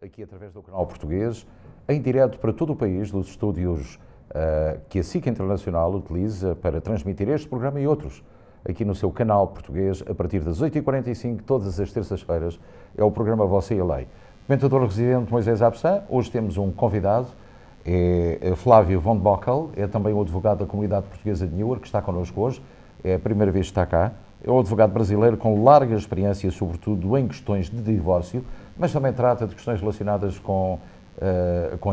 aqui através do canal português, em direto para todo o país, dos estúdios que a SIC Internacional utiliza para transmitir este programa e outros, aqui no seu canal português, a partir das 8h45, todas as terças-feiras, é o programa Você e a Lei. Comentador residente Moisés Absan, hoje temos um convidado, é Flávio von Bockel, é também o advogado da comunidade portuguesa de Newark, que está connosco hoje, é a primeira vez que está cá. É um advogado brasileiro com larga experiência, sobretudo em questões de divórcio, mas também trata de questões relacionadas com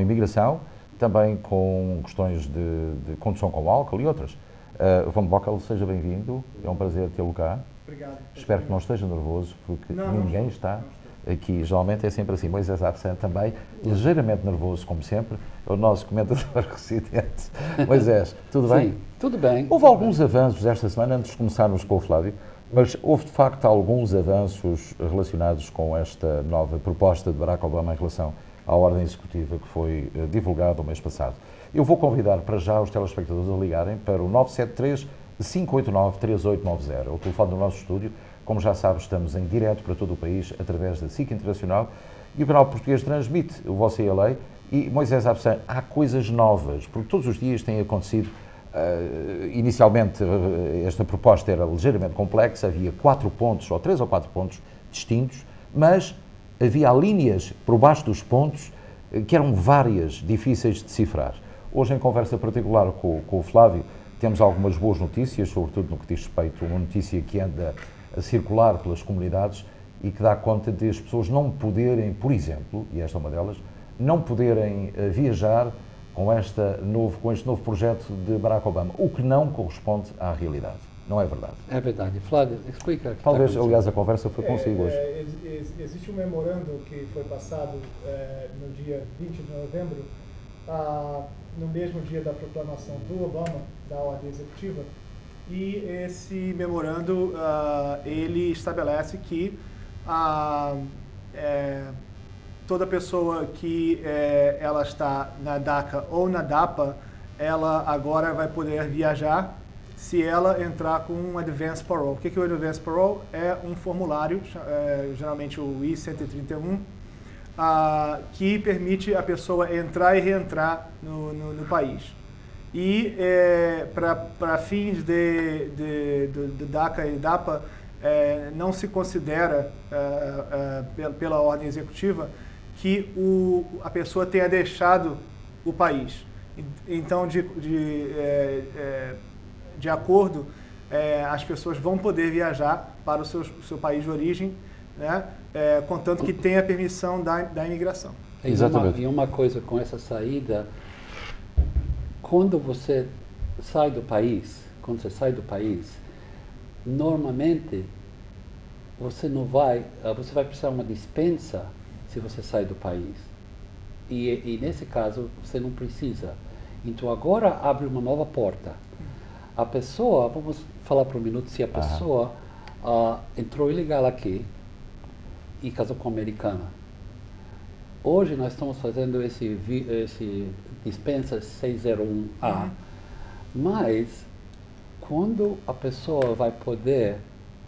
imigração, também com questões de condução com álcool e outras. Von Bockel, seja bem-vindo, é um prazer tê-lo cá. Obrigado. Espero que não esteja nervoso, porque ninguém está. Não. Aqui, geralmente é sempre assim. Moisés Absan também, ligeiramente nervoso, como sempre, é o nosso comentador residente. Moisés, tudo bem? Sim, tudo bem. Houve alguns avanços esta semana, antes de começarmos com o Flávio, mas houve de facto alguns avanços relacionados com esta nova proposta de Barack Obama em relação à ordem executiva que foi divulgada o mês passado. Eu vou convidar para já os telespectadores a ligarem para o 973-589-3890, o telefone do nosso estúdio. Como já sabes, estamos em direto para todo o país, através da SIC Internacional, e o canal português transmite o Você e a Lei. E, Moisés Absan, há coisas novas, porque todos os dias têm acontecido. Inicialmente, esta proposta era ligeiramente complexa, havia 4 pontos, ou 3 ou 4 pontos distintos, mas havia linhas por baixo dos pontos que eram várias, difíceis de decifrar. Hoje, em conversa particular com o Flávio, temos algumas boas notícias, sobretudo no que diz respeito a uma notícia que anda a circular pelas comunidades e que dá conta de as pessoas não poderem, por exemplo, e esta é uma delas, não poderem viajar com este novo projeto de Barack Obama, o que não corresponde à realidade. Não é verdade? É verdade. Flávio, explica. Talvez, aliás, a conversa foi consigo hoje. Existe um memorando que foi passado no dia 20 de novembro, no mesmo dia da proclamação do Obama, da ordem executiva, e esse memorando, ele estabelece que toda pessoa que ela está na DACA ou na DAPA, ela agora vai poder viajar se ela entrar com um Advance Parole. O que é o Advance Parole? É um formulário, geralmente o I-131, que permite a pessoa entrar e reentrar no país. E para fins de DACA e DAPA, não se considera, pela ordem executiva, que a pessoa tenha deixado o país. Então, de acordo, as pessoas vão poder viajar para o seu país de origem, né, contanto que tenha permissão da imigração. Exatamente. E uma coisa com essa saída, quando você sai do país, normalmente você vai precisar de uma dispensa se você sai do país. E nesse caso, você não precisa. Então, agora abre uma nova porta. A pessoa, vamos falar por um minuto, se a pessoa entrou ilegal aqui e casou com uma americana. Hoje nós estamos fazendo esse dispensa 601A, mas quando a pessoa vai poder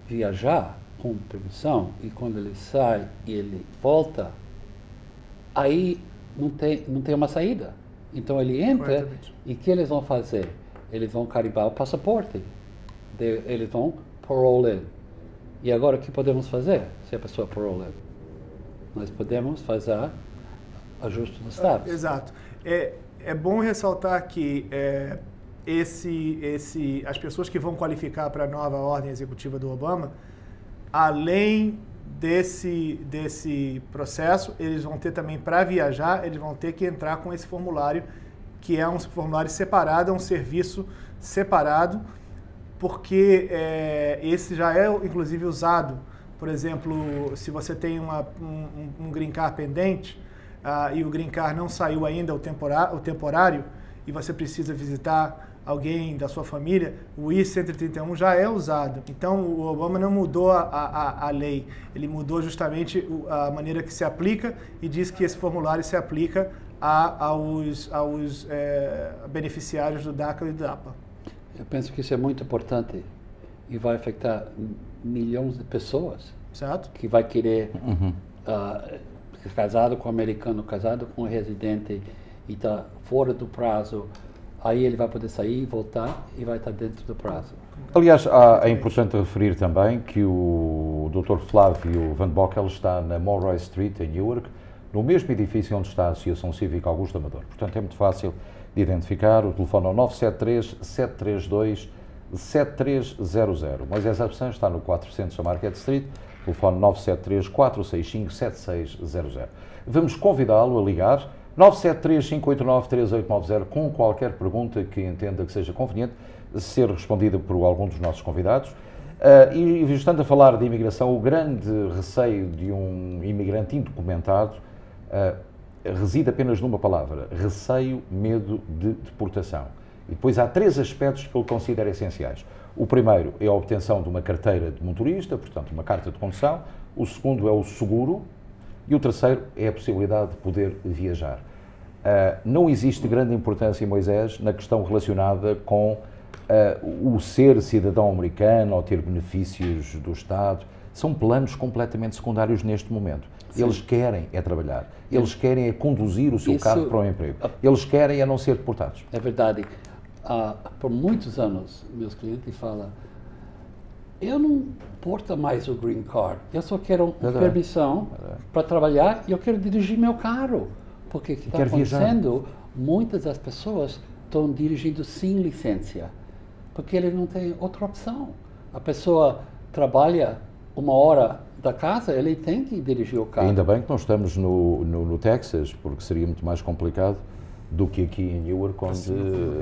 viajar com permissão e quando ele sai e ele volta, aí não tem uma saída. Então ele entra e o que eles vão fazer? Eles vão carimbar o passaporte, eles vão parole in. E agora o que podemos fazer se a pessoa parole in? Nós podemos fazer ajuste dos status. Exato. É bom ressaltar que as pessoas que vão qualificar para a nova ordem executiva do Obama, além desse processo, eles vão ter também, para viajar, eles vão ter que entrar com esse formulário, que é um formulário separado, é um serviço separado, porque esse já é, inclusive, usado. Por exemplo, se você tem um green card pendente, e o green card não saiu ainda, o temporário, e você precisa visitar alguém da sua família, o I-131 já é usado. Então, o Obama não mudou a lei, ele mudou justamente a maneira que se aplica e diz que esse formulário se aplica aos beneficiários do DACA e do DAPA. Eu penso que isso é muito importante e vai afetar milhões de pessoas, certo? Que vai querer casado com um americano, casado com um residente e está fora do prazo, aí ele vai poder sair, voltar e vai estar dentro do prazo. Aliás, é importante referir também que o Dr. Flávio Van Bockel está na Monroe Street, em Newark, no mesmo edifício onde está a Associação Cívica Augusto Amador. Portanto, é muito fácil de identificar. O telefone é o 973-732-7300. Moisés Absan está no 400 da Market Street, telefone 973-465-7600. Vamos convidá-lo a ligar 973-589-3890 com qualquer pergunta que entenda que seja conveniente ser respondida por algum dos nossos convidados. E estando a falar de imigração, o grande receio de um imigrante indocumentado reside apenas numa palavra: receio, medo de deportação. E depois há 3 aspectos que ele considera essenciais. O primeiro é a obtenção de uma carteira de motorista, portanto uma carta de condução. O segundo é o seguro. E o terceiro é a possibilidade de poder viajar. Não existe grande importância, Moisés, na questão relacionada com o ser cidadão americano ou ter benefícios do Estado. São planos completamente secundários neste momento. Sim. Eles querem é trabalhar. Eles querem é conduzir o seu carro para o emprego. Eles querem é não ser deportados. É verdade. Por muitos anos, meus clientes falam: eu não importa mais o green card, eu só quero uma permissão para trabalhar e eu quero dirigir meu carro. Porque o que está acontecendo, muitas das pessoas estão dirigindo sem licença, porque eles não têm outra opção. A pessoa trabalha 1 hora da casa, ele tem que dirigir o carro. Ainda bem que não estamos no Texas, porque seria muito mais complicado do que aqui em Newark, onde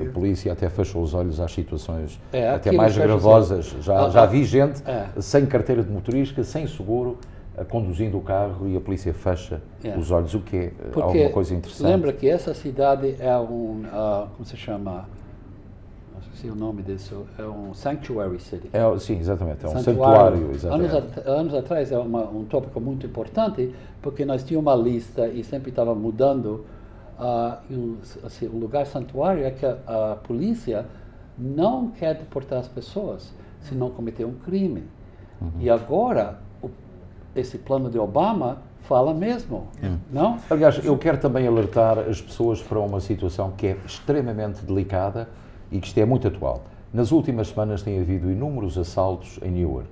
a polícia até fechou os olhos às situações até mais gravosas. Já vi gente sem carteira de motorista, sem seguro, conduzindo o carro e a polícia fecha os olhos, o que é alguma coisa interessante. Lembra que essa cidade é como se chama? Não sei o nome disso, é um sanctuary city. Sim, exatamente, é um santuário. Anos atrás é um tópico muito importante, porque nós tínhamos uma lista e sempre estava mudando. O lugar santuário é que a polícia não quer deportar as pessoas se não cometer um crime. E agora, esse plano de Obama fala mesmo, não? Aliás, eu quero também alertar as pessoas para uma situação que é extremamente delicada e que isto é muito atual. Nas últimas semanas tem havido inúmeros assaltos em Newark.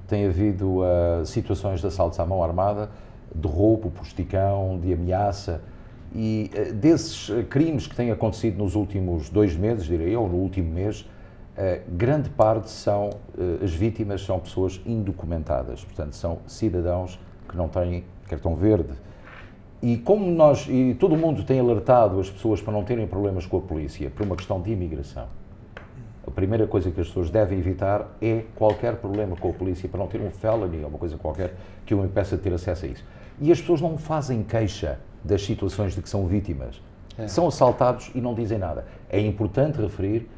Tem havido situações de assaltos à mão armada, de roubo por esticão, de ameaça. E desses crimes que têm acontecido nos últimos 2 meses, direi eu, no último mês, grande parte são, as vítimas são pessoas indocumentadas, portanto são cidadãos que não têm cartão verde. E como todo o mundo tem alertado as pessoas para não terem problemas com a polícia por uma questão de imigração, a primeira coisa que as pessoas devem evitar é qualquer problema com a polícia para não ter um felony ou uma coisa qualquer que o impeça de ter acesso a isso. E as pessoas não fazem queixa das situações de que são vítimas. São assaltados e não dizem nada. É importante referir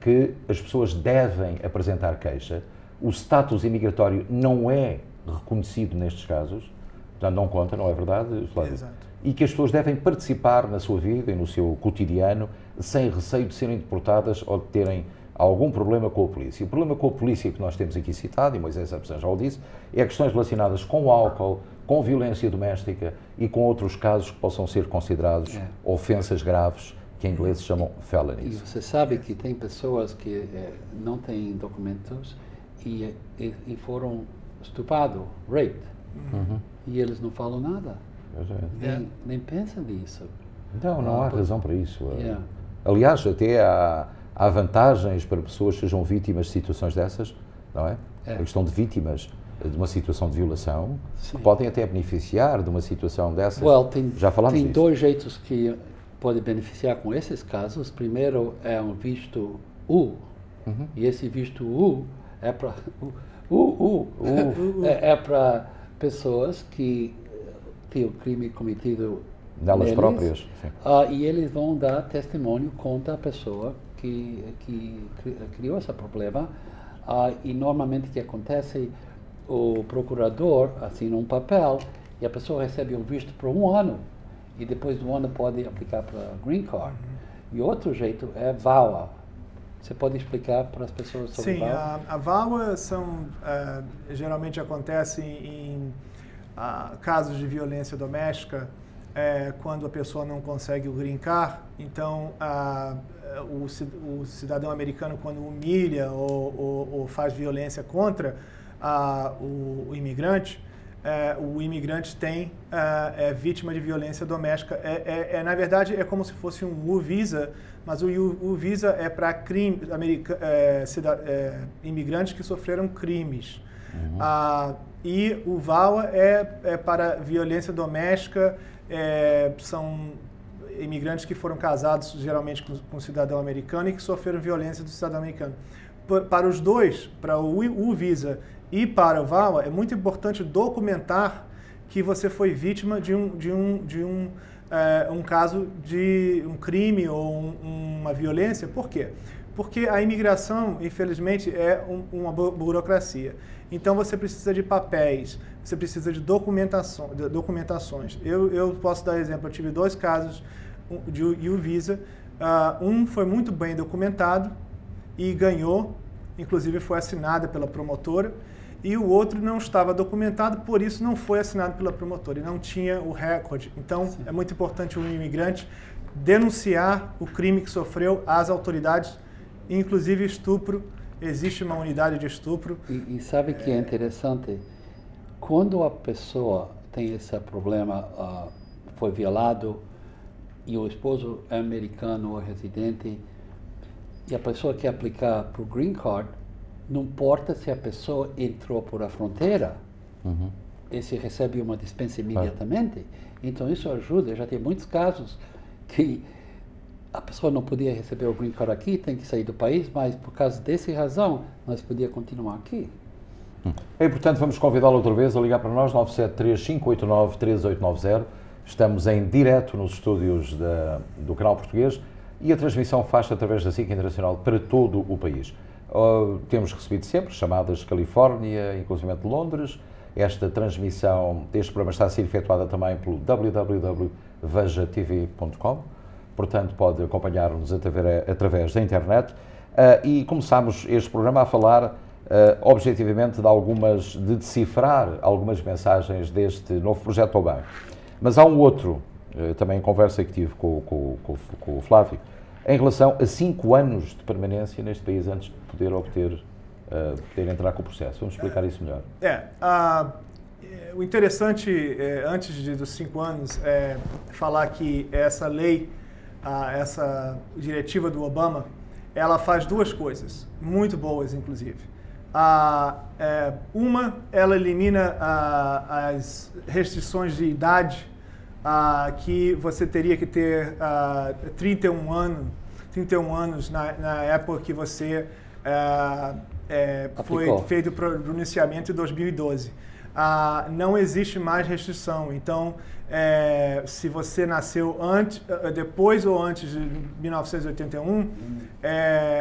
que as pessoas devem apresentar queixa. O status imigratório não é reconhecido nestes casos, portanto não conta, não é verdade, Flávio? Exato. E que as pessoas devem participar na sua vida e no seu cotidiano sem receio de serem deportadas ou de terem algum problema com a polícia. O problema com a polícia que nós temos aqui citado, e Moisés Absan já o disse, é questões relacionadas com o álcool, com violência doméstica e com outros casos que possam ser considerados ofensas graves, que em inglês se chamam felonies. E você sabe que tem pessoas que não têm documentos e foram estuprados, raped, e eles não falam nada, nem pensam nisso. Então, não há razão para isso. Aliás, até há vantagens para pessoas que sejam vítimas de situações dessas, não é? A questão de vítimas de uma situação de violação, que podem até beneficiar de uma situação dessas. Já falámos disso. Tem 2 jeitos que podem beneficiar com esses casos. Primeiro é um visto U, e esse visto U é para é para pessoas que têm o crime cometido nelas próprias. Sim. E eles vão dar testemunho contra a pessoa que criou esse problema. E normalmente o que acontece, o procurador assina um papel e a pessoa recebe um visto por 1 ano e depois do ano pode aplicar para Green Card. E outro jeito é VAWA. Você pode explicar para as pessoas sobre VAWA? Sim, a VAWA geralmente acontece em casos de violência doméstica, quando a pessoa não consegue o green card. Então, o cidadão americano, quando humilha ou faz violência contra o imigrante é vítima de violência doméstica. Na verdade, é como se fosse um U-Visa, mas o U-Visa é para imigrantes que sofreram crimes. E o VAWA é para violência doméstica, são imigrantes que foram casados geralmente com um cidadão americano e que sofreram violência do cidadão americano. Para os dois, para o U-Visa e para o VAWA, é muito importante documentar que você foi vítima de um caso de um crime ou uma violência. Por quê? Porque a imigração, infelizmente, é uma burocracia. Então, você precisa de papéis, você precisa de documentações. Eu posso dar exemplo, eu tive 2 casos de U-Visa. Um foi muito bem documentado e ganhou, inclusive foi assinada pela promotora, e o outro não estava documentado, por isso não foi assinado pela promotora, e não tinha o recorde. Então, sim, é muito importante o imigrante denunciar o crime que sofreu às autoridades, inclusive estupro. Existe uma unidade de estupro. E sabe que é interessante? Quando a pessoa tem esse problema, foi violado, e o esposo é americano ou residente, e a pessoa quer aplicar para o Green Card, não importa se a pessoa entrou por a fronteira, e se recebe uma dispensa imediatamente. Então isso ajuda. Já tem muitos casos que a pessoa não podia receber o Green Card aqui, tem que sair do país, mas por causa dessa razão, nós podíamos continuar aqui. É importante, vamos convidá-lo outra vez a ligar para nós, 973-589-3890. Estamos em direto nos estúdios do canal português e a transmissão faz-se através da SIC Internacional para todo o país. Temos recebido sempre chamadas de Califórnia, inclusive de Londres. Esta transmissão deste programa está a ser efetuada também pelo www.vejatv.com. Portanto, pode acompanhar-nos através da internet. E começámos este programa a falar objetivamente de decifrar algumas mensagens deste novo projeto ao banco. Mas há um outro, também em conversa que tive com o Flávio, em relação a 5 anos de permanência neste país antes de poder entrar com o processo. Vamos explicar isso melhor. O interessante, antes dos 5 anos, é falar que essa lei, essa diretiva do Obama, ela faz 2 coisas, muito boas, inclusive. Uma, ela elimina as restrições de idade, que você teria que ter 31 anos na época que você foi feito o pronunciamento em 2012. Não existe mais restrição. Então, se você nasceu depois ou antes de 1981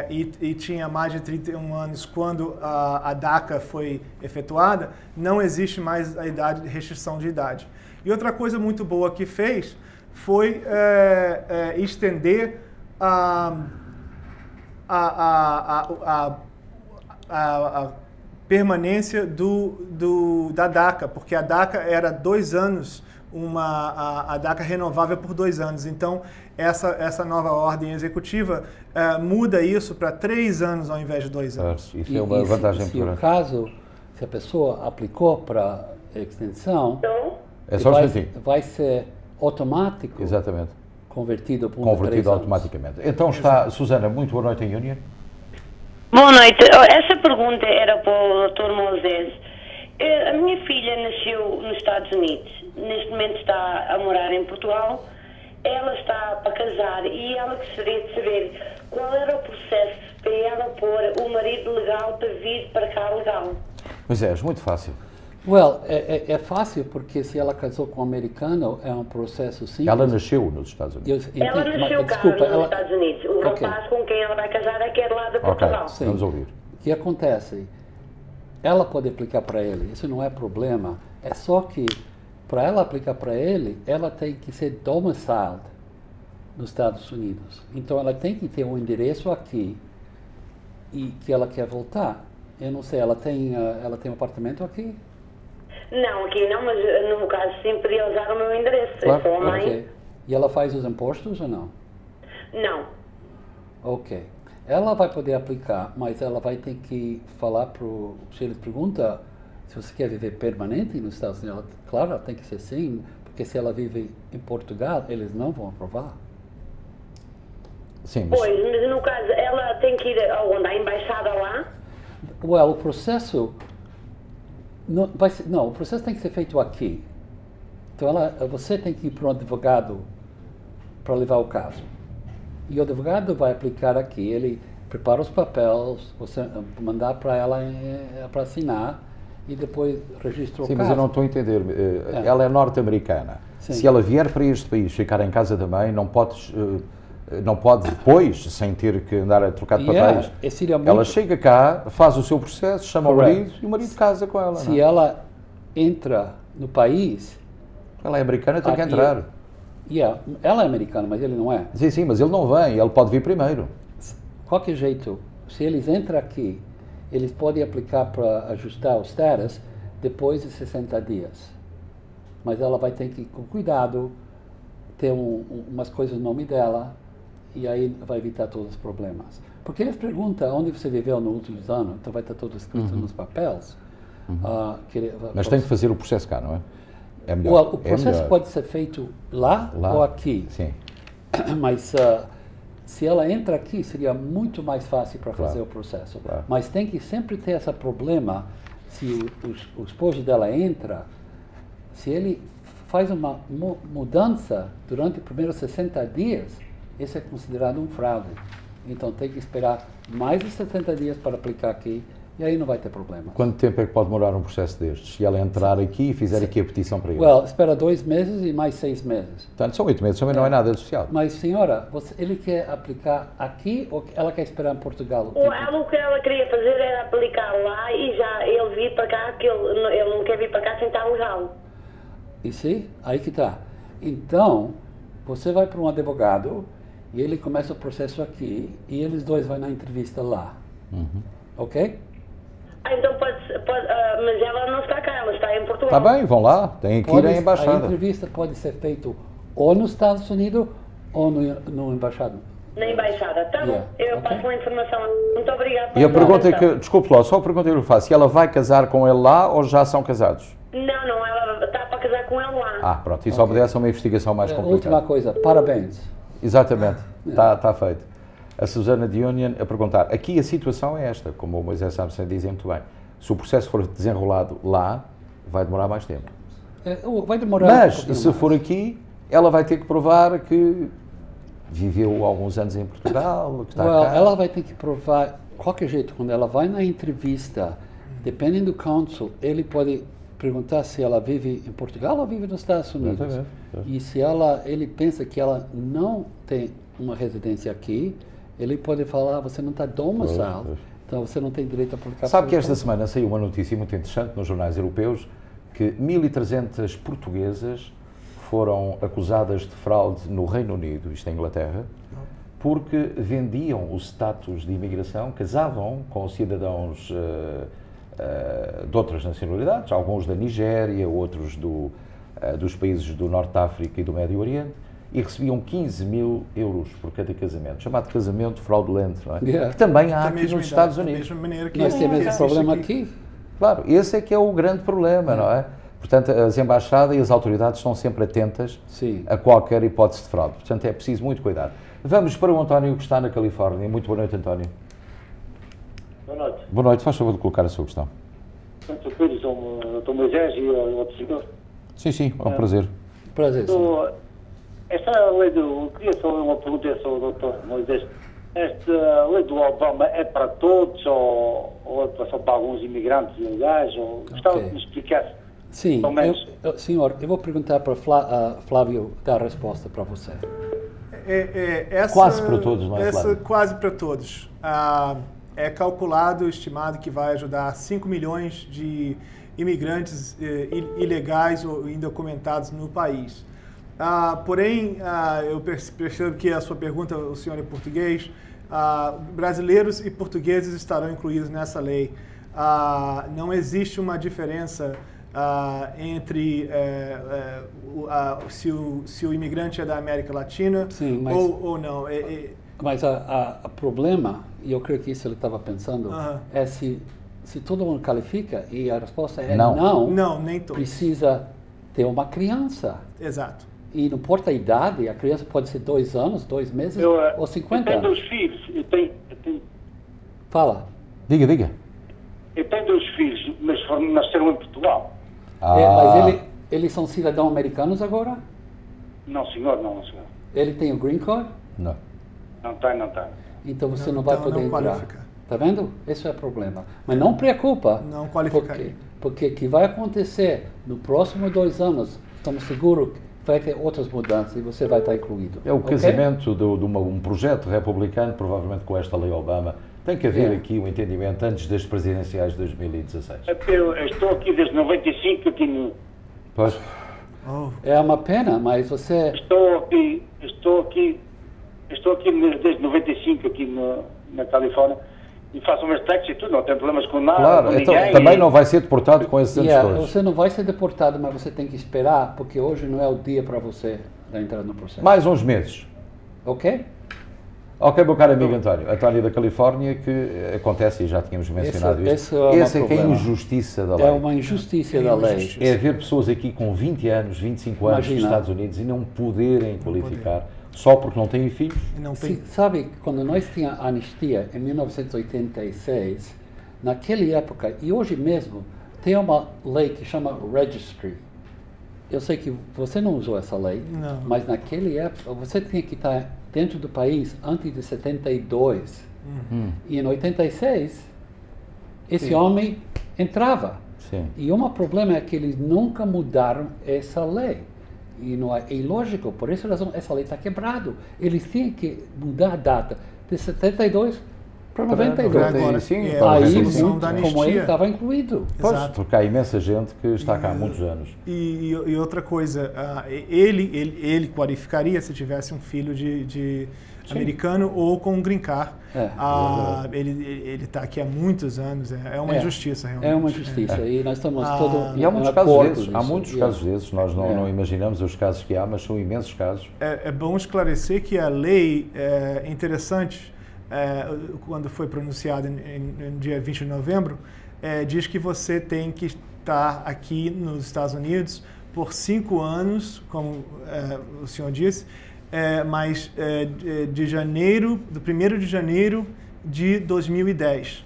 e tinha mais de 31 anos quando a DACA foi efetuada, não existe mais restrição de idade. E outra coisa muito boa que fez foi estender a permanência da DACA, porque a DACA era 2 anos, a DACA renovável por 2 anos. Então, essa nova ordem executiva muda isso para 3 anos ao invés de 2 anos. Isso é uma vantagem muito grande. Se o caso, se a pessoa aplicou para extensão, vai ser automático. Exatamente. Convertido automaticamente. Então está, Susana, muito boa noite em Union. Boa noite. Essa pergunta era para o Dr. Moisés. A minha filha nasceu nos Estados Unidos. Neste momento está a morar em Portugal. Ela está para casar e ela gostaria de saber qual era o processo para ela pôr o marido legal para vir para cá legal. Moisés, muito fácil. É fácil porque se ela casou com um americano é um processo simples. Ela nasceu nos Estados Unidos. Ela nasceu cá nos Estados Unidos. O rapaz com quem ela vai casar é que é de lá de Portugal. Sim. Vamos ouvir. O que acontece? Ela pode aplicar para ele, isso não é problema. É só que para ela aplicar para ele, ela tem que ser domiciled nos Estados Unidos. Então ela tem que ter um endereço aqui e que ela quer voltar. Eu não sei, ela tem um apartamento aqui? Não, aqui não, mas no caso sim podia usar o meu endereço. Claro. Eu sou a mãe. Ok. E ela faz os impostos ou não? Não. Ok. Ela vai poder aplicar, mas ela vai ter que falar para o... Se ele pergunta se você quer viver permanente nos Estados Unidos, claro, ela tem que ser sim, porque se ela vive em Portugal, eles não vão aprovar. Sim, mas Pois, mas no caso, ela tem que ir aonde? À embaixada lá? Well, o processo... Não, o processo tem que ser feito aqui. Então, você tem que ir para um advogado para levar o caso. E o advogado vai aplicar aqui. Ele prepara os papéis, você mandar para ela para assinar e depois registra o sim, caso. mas eu não estou a entender. Ela é norte-americana. Sim. Se ela vier para este país, ficar em casa da mãe, não pode depois, sem ter que andar a trocar de papéis. Seria muito... Ela chega cá, faz o seu processo, chama Correct. o marido e o marido casa com ela. Se não é? ela entra no país... Ela é americana, tem que aqui- entrar. ela é americana, mas ele não é. Sim, sim, mas ele não vem, ele pode vir primeiro. Qualquer jeito, se eles entram aqui, eles podem aplicar para ajustar o status depois de 60 dias. Mas ela vai ter que, com cuidado, ter umas coisas no nome dela e aí vai evitar todos os problemas. Porque eles perguntam onde você viveu nos últimos anos, então vai estar tudo escrito nos papéis. Mas tem que fazer o processo cá, não é? É melhor. O processo pode ser feito lá ou aqui. Sim. Mas se ela entra aqui, seria muito mais fácil para fazer o processo. Claro. Mas tem que sempre ter esse problema, se o esposo dela entra, se ele faz uma mudança durante os primeiros 60 dias, isso é considerado um fraude. Então tem que esperar mais de 70 dias para aplicar aqui, e aí não vai ter problema. Quanto tempo é que pode demorar um processo destes? Se ela entrar aqui e fizer aqui a petição para ele? Espera 2 meses e mais 6 meses. Portanto, são 8 meses, também não é nada de especial. Mas, senhora, ele quer aplicar aqui ou ela quer esperar em Portugal? O que ela queria fazer era aplicar lá e já ele vir para cá, que ele não quer vir para cá sem estar legal. E sim, aí que está. Então, você vai para um advogado e ele começa o processo aqui e eles dois vão na entrevista lá. Ok? Então mas ela não está cá, ela está em Portugal. Está bem, vão lá, têm que ir à A embaixada. entrevista pode ser feita ou nos Estados Unidos ou no embaixada. Na embaixada. Tá bom, eu passo a informação. Muito obrigada. E a pergunta é que, desculpe lá, só a pergunta que eu faço, se ela vai casar com ele lá ou já são casados? Não, ela está para casar com ele lá. Pronto, isso obedece a uma investigação mais Última complicada. coisa, parabéns. Exatamente, está feito. A Susana de Union a perguntar, aqui a situação é esta, como o Moisés Samson diz muito bem, se o processo for desenrolado lá, vai demorar mais tempo. Vai demorar Mas, pouquinho se mais. for aqui, ela vai ter que provar que viveu alguns anos em Portugal, que está cá. Ela vai ter que provar, qualquer jeito, quando ela vai na entrevista, dependendo do cônsul, ele pode perguntar se ela vive em Portugal ou vive nos Estados Unidos. Exatamente. E se ele pensa que ela não tem uma residência aqui, ele pode falar, você não está domiciled, então você não tem direito a publicar. Sabe que esta semana saiu uma notícia muito interessante nos jornais europeus, que 1.300 portuguesas foram acusadas de fraude no Reino Unido, isto é Inglaterra, porque vendiam o status de imigração, casavam com cidadãos de outras nacionalidades, alguns da Nigéria, outros dos países do Norte de África e do Médio Oriente, e recebiam 15 mil euros por cada casamento, chamado casamento fraudulento, não é? Que também há aqui nos Estados Unidos. Da mesma maneira que Nós temos esse existe problema aqui. Claro, esse é que é o grande problema, não é? Portanto, as embaixadas e as autoridades estão sempre atentas a qualquer hipótese de fraude. Portanto, é preciso muito cuidado. Vamos para o António, que está na Califórnia. Muito boa noite, António. Boa noite. Boa noite. Faz favor de colocar a sua questão. Portanto, Pedro, sou o Dr. Moisés e o outro senhor. Sim, é um prazer. Prazer. Esta lei eu queria só uma pergunta sobre o Dr. Moisés. Esta lei do Obama é para todos ou é só para alguns imigrantes ilegais? Gostava que me explicasse. Sim, senhor, eu vou perguntar para Flávio dar a resposta para você. Quase para todos, não é, Flávio? Quase para todos. É calculado, estimado que vai ajudar 5 milhões de imigrantes ilegais ou indocumentados no país. Porém, eu percebo que a sua pergunta, o senhor é português, brasileiros e portugueses estarão incluídos nessa lei. Não existe uma diferença entre se o imigrante é da América Latina. Sim, mas, ou não. Mas o problema, e eu creio que isso ele estava pensando, é se todo mundo qualifica, e a resposta é não, nem todos. Precisa ter uma criança. Exato. E não importa a idade, a criança pode ser 2 anos, 2 meses ou 50 anos. anos. Eu tenho 2 filhos. Fala. Diga. Eu tenho 2 filhos, mas nasceram em Portugal. Mas eles são cidadãos americanos agora? Não, senhor, não, senhor. Ele tem o green card? Não. Não tem. Então você não vai poder entrar. Qualifica. Tá vendo? Esse é o problema. Mas não preocupa. Não qualificaria. Porque o que vai acontecer no próximo 2 anos, estamos seguros que vai ter outras mudanças e você vai estar incluído. É o casamento de um projeto republicano, provavelmente com esta lei Obama. Tem que haver aqui um entendimento antes das presidenciais de 2016. Eu estou aqui desde 95 aqui no... Pois. É uma pena, mas você... Estou aqui desde 95 aqui na Califórnia e faço meus taxas e tudo, não tenho problemas com nada, Claro, com então ninguém. também não vai ser deportado com esses anos todos. Você não vai ser deportado, mas você tem que esperar, porque hoje não é o dia para você entrar no processo. Mais uns meses. Ok? Ok, meu caro amigo António. António da Califórnia, que acontece, e já tínhamos mencionado isto. Essa é que é a injustiça da lei. É uma injustiça da lei. É haver pessoas aqui com 20 anos, 25 anos nos Imagina. Estados Unidos e não poderem qualificar só porque não têm filhos. Sabe, quando nós tínhamos anistia em 1986, naquela época, e hoje mesmo, tem uma lei que chama Registry. Eu sei que você não usou essa lei, mas naquela época você tinha que estar dentro do país antes de 72. E em 86, esse homem entrava. Sim. E um problema é que eles nunca mudaram essa lei. E não é ilógico, por essa razão essa lei está quebrada. Eles tinham que mudar a data de 72 para 92. Agora, sim, aí, como ele anistia. estava incluído. Pois, porque há imensa gente que está cá há muitos anos. E outra coisa, ele qualificaria se tivesse um filho de americano ou com um green card. Ele está aqui há muitos anos, é uma injustiça realmente. É uma injustiça e nós estamos todos E há muitos casos desses, há muitos casos desses, nós não imaginamos os casos que há, mas são imensos casos. É bom esclarecer que a lei é interessante, quando foi pronunciada em dia 20 de novembro, diz que você tem que estar aqui nos Estados Unidos por 5 anos, como o senhor disse, mas de janeiro, do 1º de janeiro de 2010.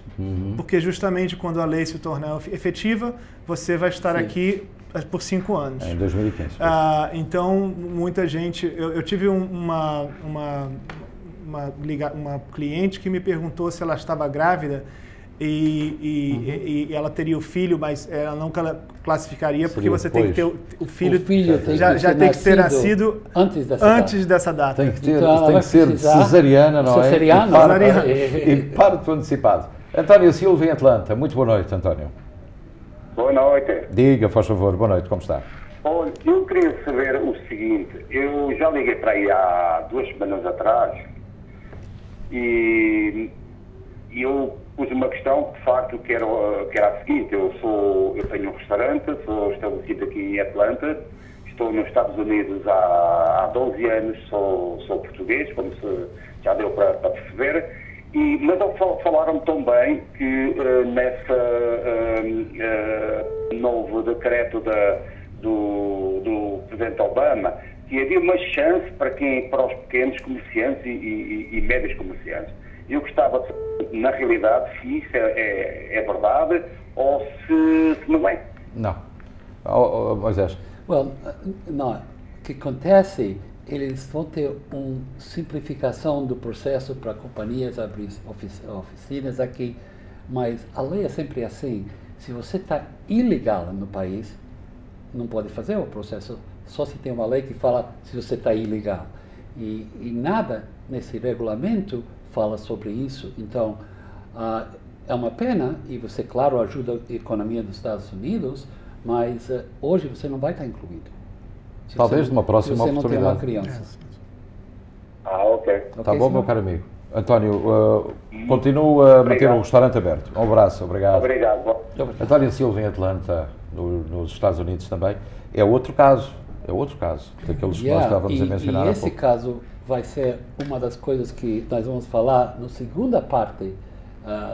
Porque justamente quando a lei se tornar efetiva, você vai estar aqui por 5 anos. Em 2015. Então, muita gente... Eu tive uma cliente que me perguntou se ela estava grávida e ela teria o filho, mas ela não classificaria porque você tem que ter o filho já tem que ter nascido antes dessa data. Tem que ser cesariana, não é? E parto antecipado. António Silva em Atlanta. Muito boa noite, António. Boa noite. Diga, faz favor. Boa noite, como está? Olha, eu queria saber o seguinte, eu já liguei para aí há 2 semanas atrás e eu pus uma questão, de facto, que era a seguinte: eu tenho um restaurante, sou estabelecido aqui em Atlanta, estou nos Estados Unidos há 12 anos, sou português, como já deu para perceber, mas falaram-me tão bem que nesse novo decreto do Presidente Obama, que havia uma chance para os pequenos comerciantes e médios comerciantes. Eu gostava de saber, na realidade, se isso é verdade ou se não é. Não. Moisés. Não. O que acontece, eles vão ter uma simplificação do processo para companhias abrir oficinas aqui, mas a lei é sempre assim. Se você está ilegal no país, não pode fazer o processo, só se tem uma lei que fala se você está ilegal. E nada nesse regulamento fala sobre isso. Então, é uma pena, e você, claro, ajuda a economia dos Estados Unidos, mas hoje você não vai estar incluído. Talvez numa próxima oportunidade. Você não tem uma criança. Ok. Tá bom, meu caro amigo. António, continua a manter o restaurante aberto. Um abraço, obrigado. Obrigado. António Silva em Atlanta, nos Estados Unidos também, é outro caso daqueles que nós estávamos a mencionar e há esse pouco. caso vai ser uma das coisas que nós vamos falar na segunda parte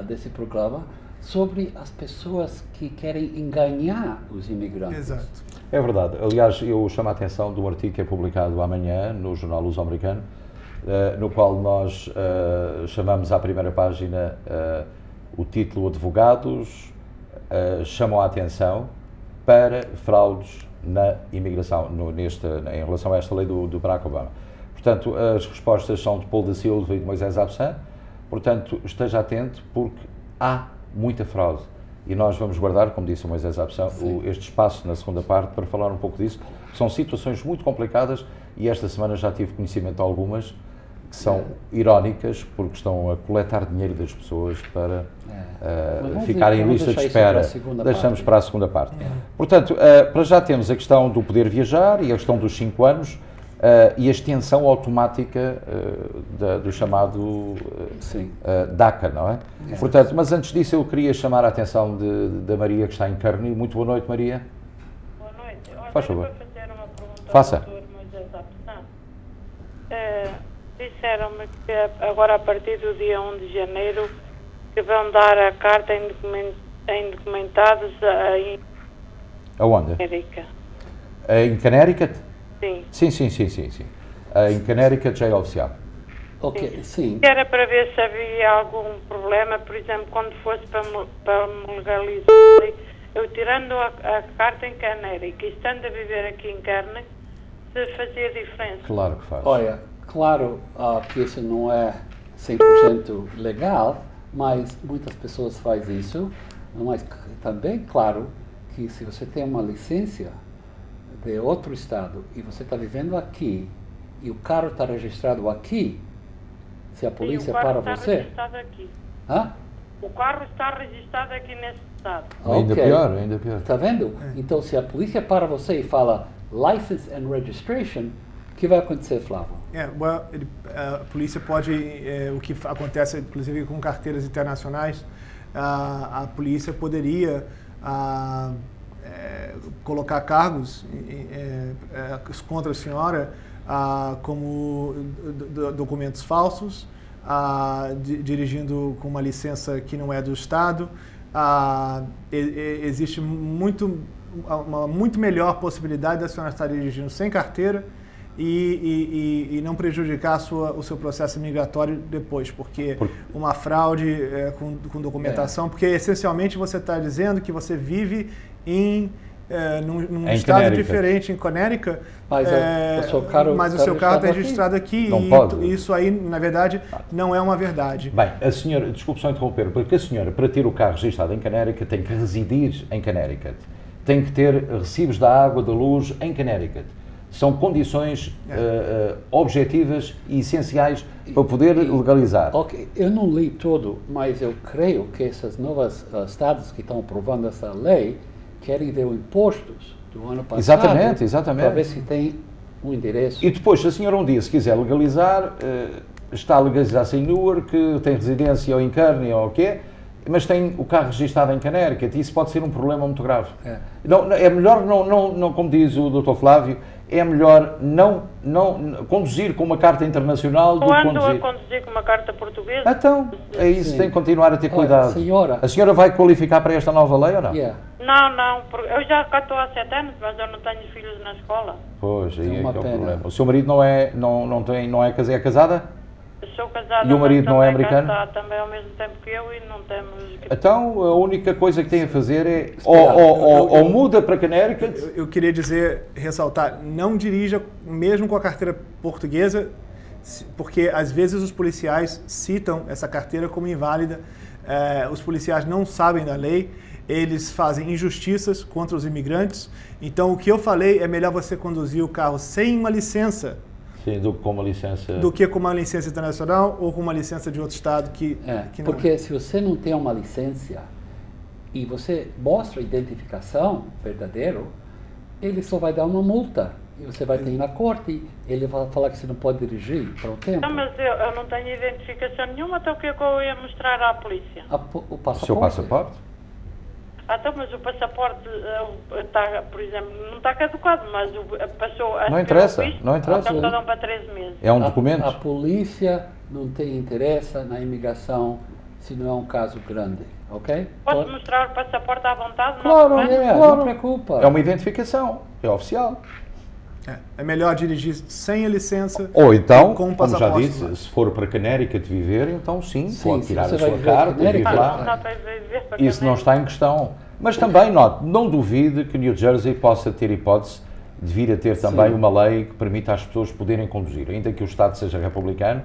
desse programa, sobre as pessoas que querem enganar os imigrantes. Exato. É verdade. Aliás, eu chamo a atenção de um artigo que é publicado amanhã no jornal Luso-Americano, no qual nós chamamos à primeira página o título "Advogados chamam a atenção para fraudes na imigração", em relação a esta lei do Barack Obama. Portanto, as respostas são de Paul da Silva e de Moisés Absan. Portanto, esteja atento, porque há muita fraude. E nós vamos guardar, como disse o Moisés Absan, este espaço na segunda parte para falar um pouco disso. São situações muito complicadas e esta semana já tive conhecimento de algumas que são irónicas, porque estão a coletar dinheiro das pessoas para ficarem em lista de espera. Deixamos para a segunda parte. Portanto, para já temos a questão do poder viajar e a questão dos 5 anos e a extensão automática do chamado DACA, não é? Portanto, mas antes disso eu queria chamar a atenção da Maria, que está em Kearney. Muito boa noite, Maria. Boa noite. Olha, Faz favor. para fazer uma pergunta Faça. ao Dr. Moisés Absan. Disseram-me que agora, a partir do dia 1 de janeiro, que vão dar a carta indocumentados em Aonde? América. Em Connecticut? Sim. Sim. Em Connecticut já é oficial. Ok, sim. Era para ver se havia algum problema, por exemplo, quando fosse para me legalizar, eu tirando a carta em Connecticut e estando a viver aqui em Kearney, se fazia diferença. Claro que faz. Olha, claro que isso não é 100% legal, mas muitas pessoas fazem isso. Mas também, claro, que se você tem uma licença de outro estado e você está vivendo aqui e o carro está registrado aqui, se a polícia para você... O carro está registrado aqui. Hã? O carro está registrado aqui nesse estado. Ainda Ok. pior, ainda pior. Está vendo? Então, se a polícia para você e fala license and registration, o que vai acontecer, Flávio? A polícia pode, o que acontece inclusive com carteiras internacionais, a polícia poderia colocar cargos contra a senhora, como documentos falsos, dirigindo com uma licença que não é do Estado. Existe uma muito melhor possibilidade da senhora estar dirigindo sem carteira e não prejudicar o seu processo migratório depois, porque uma fraude com documentação, porque essencialmente você está dizendo que você vive num estado diferente, em Connecticut, mas o seu carro está registrado aqui e isso aí, na verdade, não é uma verdade. Bem, a senhora, desculpe só interromper, porque a senhora, para ter o carro registrado em Connecticut, tem que residir em Connecticut, tem que ter recibos da água, da luz em Connecticut. São condições objetivas e essenciais para poder legalizar. Ok, eu não li tudo, mas eu creio que esses novos estados que estão aprovando essa lei querem ver os impostos do ano passado. Exatamente. Para ver se tem um endereço. E depois, se a senhora um dia, se quiser legalizar, está a legalizar-se em Newark, tem residência ou em Kearney ou o quê, mas tem o carro registado em Connecticut, e isso pode ser um problema muito grave. É melhor, não, como diz o Dr. Flávio, é melhor não conduzir com uma carta internacional do que conduzir... Eu ando a conduzir com uma carta portuguesa. Então, é isso, tem que continuar a ter cuidado. Senhora, a senhora vai qualificar para esta nova lei ou não? Não, eu já cá estou há 7 anos, mas eu não tenho filhos na escola. Pois, aí é que é o pena. problema. O seu marido não é casada? Eu sou casada, E o marido mas não é também cá americano? está também ao mesmo tempo que eu e não temos... Então, a única coisa que tem a fazer é ou muda para Connecticut... Eu queria ressaltar, não dirija mesmo com a carteira portuguesa, porque às vezes os policiais citam essa carteira como inválida. Os policiais não sabem da lei, eles fazem injustiças contra os imigrantes. Então, o que eu falei é melhor você conduzir o carro sem uma licença, Sim, do que com uma licença internacional ou com uma licença de outro estado que não porque se você não tem uma licença e você mostra a identificação verdadeira, ele só vai dar uma multa. E você vai ter ir na corte, ele vai falar que você não pode dirigir para um tempo. Não, mas eu não tenho identificação nenhuma, então o que é que eu ia mostrar à polícia? O passaporte. O seu passaporte? Então, mas o passaporte está, por exemplo, não está caducado, mas passou a Não interessa, não interessa. Então, dão para 3 meses. É um documento. A polícia não tem interesse na imigração se não é um caso grande, ok? Posso mostrar o passaporte à vontade? Claro, não é? Não se preocupa. É uma identificação, é oficial. É melhor dirigir sem a licença Ou então, com o como já passaporte. disse, se for para Connecticut viver, então sim, pode se tirar você a vai sua viver em carta e vir Connecticut, lá. Não tem a ver para Isso não está em questão. Mas também, note, não duvide que New Jersey possa ter hipótese de vir a ter também uma lei que permita às pessoas poderem conduzir. Ainda que o Estado seja republicano,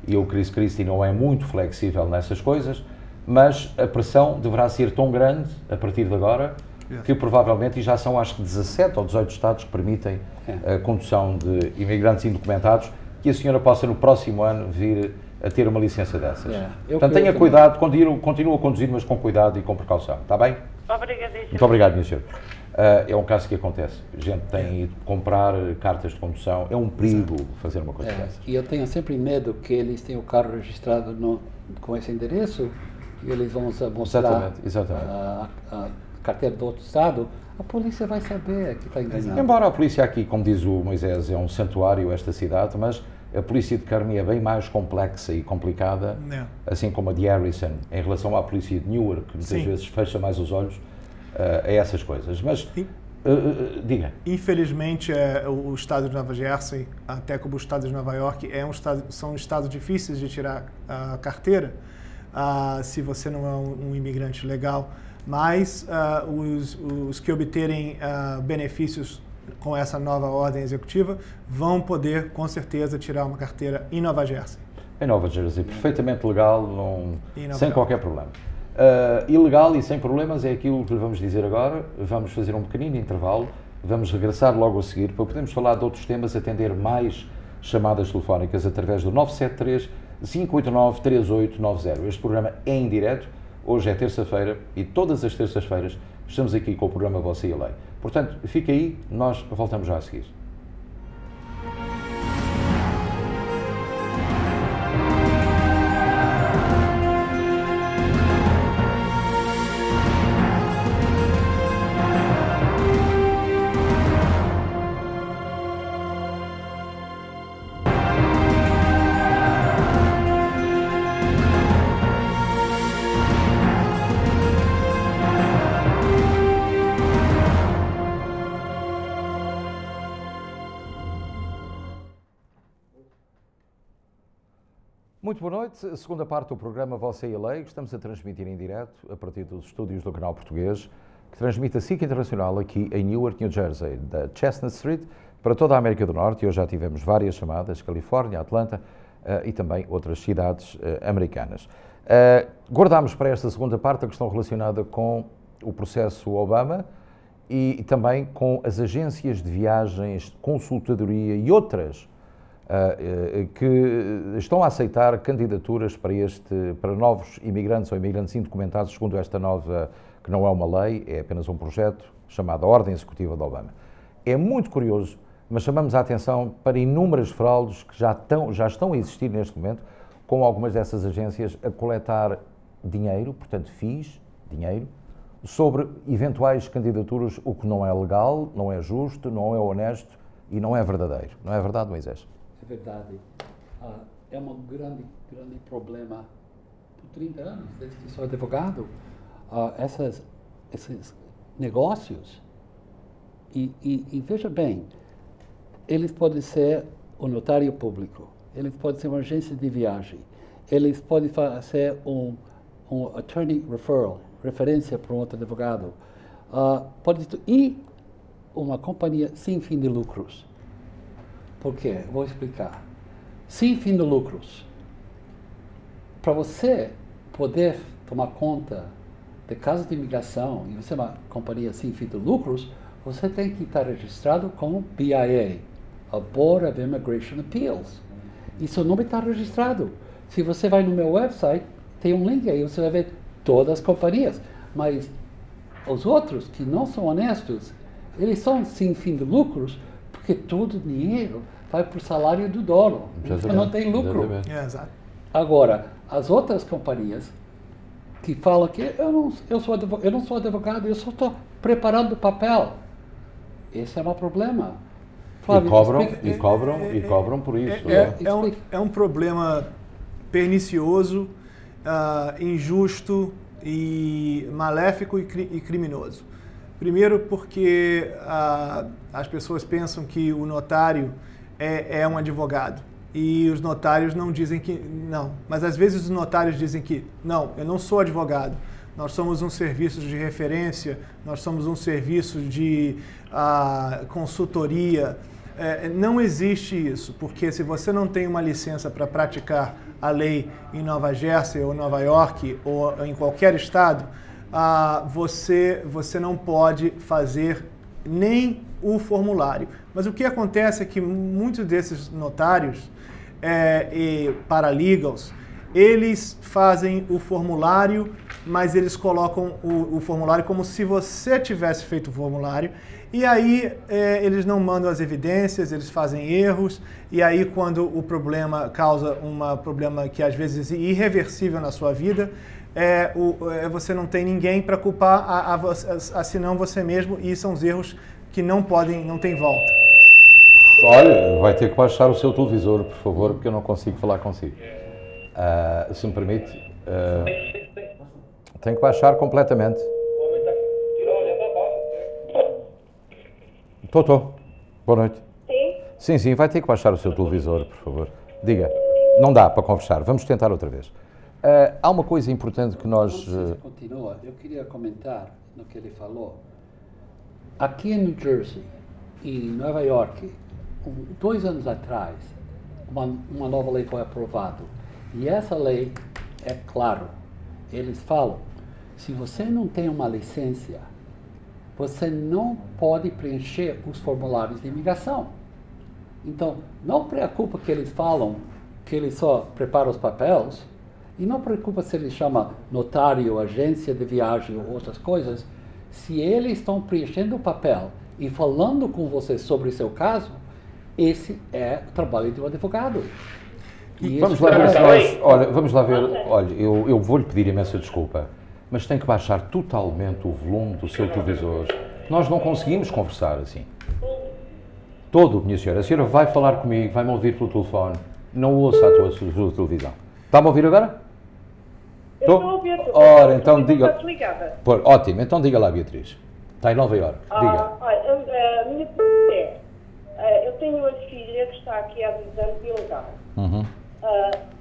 e o Chris Christie não é muito flexível nessas coisas, mas a pressão deverá ser tão grande, a partir de agora, que provavelmente, e já são acho que 17 ou 18 estados que permitem a condução de imigrantes indocumentados, que a senhora possa no próximo ano vir a ter uma licença dessas. Portanto, tenha cuidado, continue a conduzir, mas com cuidado e com precaução, está bem? Obrigadíssimo. Muito obrigado, minha senhora. É um caso que acontece. A gente tem ido comprar cartas de condução, é um perigo fazer uma coisa dessas. E eu tenho sempre medo que eles tenham o carro registrado com esse endereço e eles vão mostrar Exatamente. a carteira do outro estado, a polícia vai saber que está enganado. Embora a polícia aqui, como diz o Moisés, é um santuário esta cidade, mas a polícia de Kearney é bem mais complexa e complicada, assim como a de Harrison, em relação à polícia de Newark, que muitas vezes fecha mais os olhos a essas coisas. Mas, diga. Infelizmente, o estado de Nova Jersey, até como o estado de Nova York, são estados difíceis de tirar a carteira, se você não é um imigrante legal. Mas os que obterem benefícios com essa nova ordem executiva vão poder, com certeza, tirar uma carteira em Nova Jersey. Em Nova Jersey, perfeitamente legal, sem qualquer problema. Ilegal e sem problemas é aquilo que lhe vamos dizer agora. Vamos fazer um pequenino intervalo, vamos regressar logo a seguir para podermos falar de outros temas, atender mais chamadas telefónicas através do 973-589-3890. Este programa é em direto. Hoje é terça-feira e todas as terças-feiras estamos aqui com o programa Você e a Lei. Portanto, fique aí, nós voltamos já a seguir. Muito boa noite, a segunda parte do programa Você e a Lei, que estamos a transmitir em direto a partir dos estúdios do canal português, que transmite a SIC Internacional aqui em Newark, New Jersey, da Chestnut Street, para toda a América do Norte, e hoje já tivemos várias chamadas, Califórnia, Atlanta e também outras cidades americanas. Guardámos para esta segunda parte a questão relacionada com o processo Obama e também com as agências de viagens, consultadoria e outras que estão a aceitar candidaturas para novos imigrantes ou imigrantes indocumentados, segundo esta nova, que não é uma lei, é apenas um projeto, chamado Ordem Executiva de Obama. É muito curioso, mas chamamos a atenção para inúmeras fraudes que já estão a existir neste momento, com algumas dessas agências a coletar dinheiro, portanto dinheiro, sobre eventuais candidaturas, o que não é legal, não é justo, não é honesto e não é verdadeiro. Não é verdade, Moisés? É verdade. É um grande problema. Por 30 anos, desde que sou advogado, esses negócios, e veja bem, eles podem ser o notário público, eles podem ser uma agência de viagem, eles podem ser um attorney referral, referência para um outro advogado, e uma companhia sem fim de lucros. Por quê? Vou explicar. Sem fim de lucros. Para você poder tomar conta de casos de imigração, e você é uma companhia sem fim de lucros, você tem que estar registrado com o BIA, a Board of Immigration Appeals. E seu nome está registrado. Se você vai no meu website, tem um link aí, você vai ver todas as companhias. Mas os outros, que não são honestos, eles são sem fim de lucros, porque todo o dinheiro vai para o salário do dono, não tem lucro. Exato. Agora, as outras companhias, que fala que eu não sou advogado, eu só estou preparando o papel. Esse é um problema. Flávio, e cobram por isso. É um problema pernicioso, injusto e maléfico e criminoso. Primeiro porque as pessoas pensam que o notário é um advogado e os notários não dizem que não. Mas às vezes os notários dizem que não, eu não sou advogado. Nós somos um serviço de referência, nós somos um serviço de consultoria. Não existe isso, porque se você não tem uma licença para praticar a lei em Nova Jersey ou Nova York ou em qualquer estado, você não pode fazer nem o formulário. Mas o que acontece é que muitos desses notários e paralegals, eles fazem o formulário, mas eles colocam o formulário como se você tivesse feito o formulário, e aí eles não mandam as evidências, eles fazem erros, e aí quando o problema causa um problema que às vezes é irreversível na sua vida, você não tem ninguém para culpar, senão você mesmo, e são os erros que não tem volta. Olha, vai ter que baixar o seu televisor, por favor, porque eu não consigo falar consigo. Se me permite, tenho que baixar completamente. Estou. Boa noite. Sim, vai ter que baixar o seu televisor, por favor. Diga. Não dá para conversar. Vamos tentar outra vez. Há uma coisa importante que nós... Quando você continua, eu queria comentar no que ele falou. Aqui em New Jersey e em Nova York, 2 anos atrás, uma nova lei foi aprovada. E essa lei é claro. Eles falam, se você não tem uma licença, você não pode preencher os formulários de imigração. Então, não preocupa que eles falam que eles só preparam os papéis, e não preocupa se eles chamam notário, agência de viagem ou outras coisas. Se eles estão preenchendo o papel e falando com você sobre o seu caso, esse é o trabalho de um advogado. Vamos lá ver se nós... Vamos lá ver. Olha, eu vou-lhe pedir imensa desculpa, mas tem que baixar totalmente o volume do seu televisor. Nós não conseguimos conversar assim. Minha senhora. A senhora vai falar comigo, vai-me ouvir pelo telefone. Não ouça a sua televisão. Está-me a ouvir agora? Eu estou a ouvir. Ora, então diga... Ótimo, então diga lá, Beatriz. Está em Nova Iorque. Diga. Olha, a minha pergunta eu tenho uma filha que está aqui há 2 anos ilegal.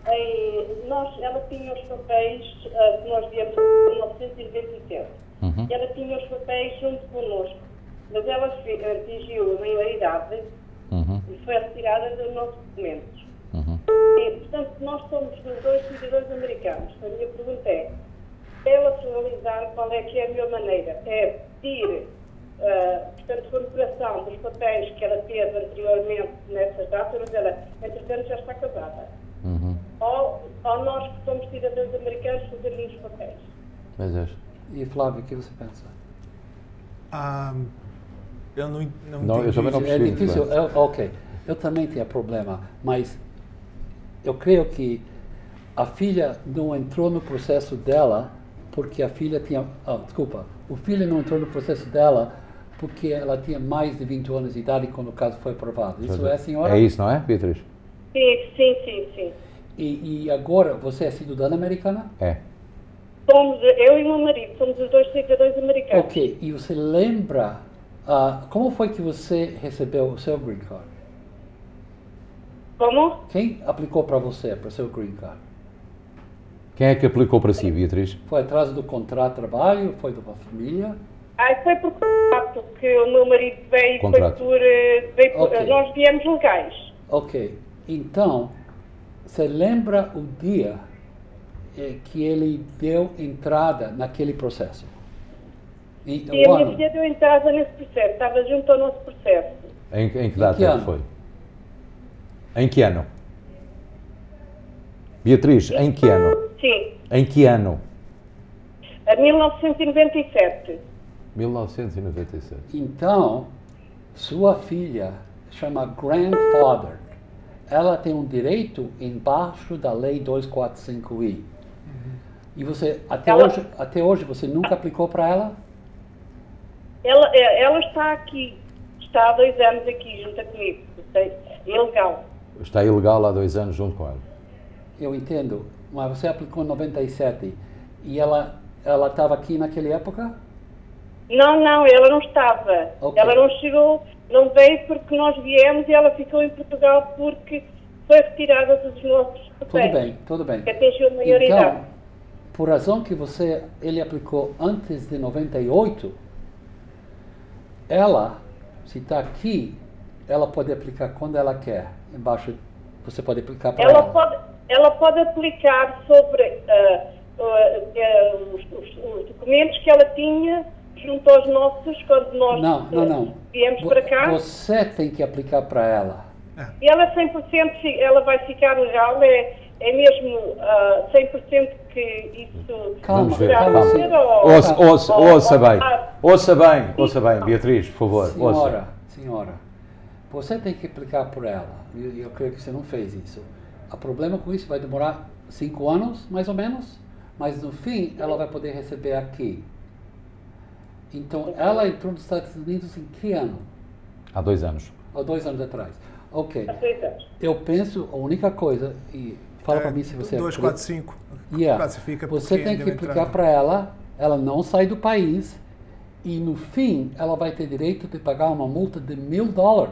Ela tinha os papéis que nós viemos em 1997. Ela tinha os papéis junto connosco, mas ela atingiu a maioridade e foi retirada dos nossos documentos. E, portanto, nós somos os 2 cidadãos americanos. A minha pergunta é, ela finalizar, qual é que é a melhor maneira? É pedir, portanto, recuperação dos papéis que ela teve anteriormente nessas datas, mas ela, entretanto, já está casada. Ou nós que somos cidadãos americanos fazermos os papéis. Mas é. E Flávio, o que você pensa? Eu não entendi. Eu também não percebi. É difícil, ok. Eu também tenho problema, mas eu creio que a filha não entrou no processo dela porque a filha tinha... o filho não entrou no processo dela porque ela tinha mais de 20 anos de idade quando o caso foi aprovado. Isso é, senhora? É isso, não é, Beatriz? Sim. E agora, você é cidadã americana? É. Somos, eu e meu marido, somos os 2 cidadãos americanos. Ok, e você lembra, como foi que você recebeu o seu green card? Como? Quem aplicou para você, para o seu green card? Quem é que aplicou para si, Beatriz? Foi atrás do contrato de trabalho? Foi de uma família? Foi por contrato, que o meu marido veio, nós viemos legais. Ok, então, você lembra o dia que ele deu entrada naquele processo? Sim, a minha filha deu entrada nesse processo, estava junto ao nosso processo. Em que data foi? Em que ano? Beatriz, em que ano? Sim. Em que ano? 1997. 1997. Então, sua filha chama grandfather. Ela tem um direito embaixo da lei 245I. E você, Ela- até hoje, você nunca aplicou para ela? Ela está aqui, está há 2 anos aqui junto comigo, ilegal. Está ilegal há 2 anos junto com ela. Eu entendo, mas você aplicou em 97 e ela estava aqui naquela época? Não, ela não estava. Ok. Ela não chegou, não veio porque nós viemos e ela ficou em Portugal porque foi retirada dos nossos papéis. Tudo bem. Que atingiu a maioridade. Então, por razão que ele aplicou antes de 98, ela, se está aqui, ela pode aplicar quando ela quer. Embaixo, você pode aplicar para ela. Ela pode aplicar sobre os documentos que ela tinha junto aos nossos quando nós Não. viemos para cá. Você tem que aplicar para ela. E ela 100% ela vai ficar legal, é mesmo 100% que isso... Vamos ver, será calma. ser ou- Ouça bem, Beatriz, por favor. Ouça. Senhora, você tem que aplicar por ela. Eu creio que você não fez isso. O problema com isso vai demorar 5 anos, mais ou menos, mas no fim ela vai poder receber aqui. Então, ela entrou nos Estados Unidos em que ano? Há 2 anos. Há 2 anos atrás. Ok. Há 2 anos. Eu penso, a única coisa, e fala para mim se você... 245. Classifica Você porque tem que deu aplicar entrada. para ela não sai do país e no fim ela vai ter direito de pagar uma multa de $1.000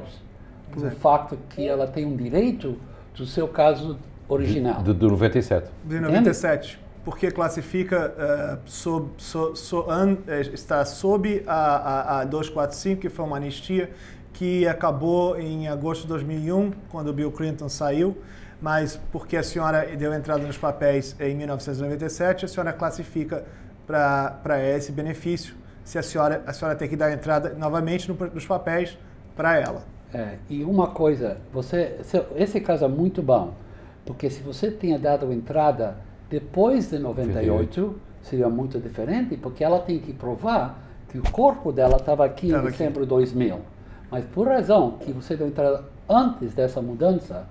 por fato que ela tem um direito do seu caso original. De 97. De 97. Porque classifica, está sob a 245, que foi uma anistia que acabou em agosto de 2001, quando o Bill Clinton saiu, mas porque a senhora deu entrada nos papéis em 1997, a senhora classifica para esse benefício, se a senhora tem que dar entrada novamente nos papéis para ela. E uma coisa, esse caso é muito bom, porque se você tinha dado entrada depois de 98, seria muito diferente, porque ela tem que provar que o corpo dela estava aqui em dezembro de 2000. Mas por razão que você deu entrada antes dessa mudança,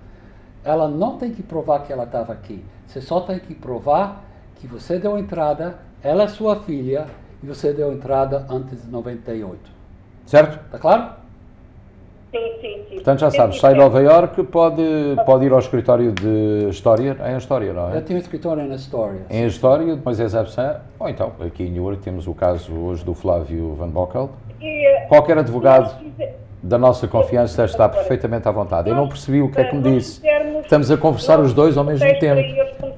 ela não tem que provar que ela estava aqui. Você só tem que provar que você deu entrada, ela é sua filha, e você deu entrada antes de 98. Certo? Está claro? Sim. Portanto, já sabes, sai de Nova Iorque, pode ir ao escritório de História, em História, não é? Eu tenho um escritório na História. Em História, de Moisés Absan, ou então, aqui em Newark, temos o caso hoje do Flávio Van Bockel. Qualquer advogado da nossa confiança está perfeitamente à vontade. Eu não percebi o que é que me disse. Estamos a conversar os dois ao mesmo tempo.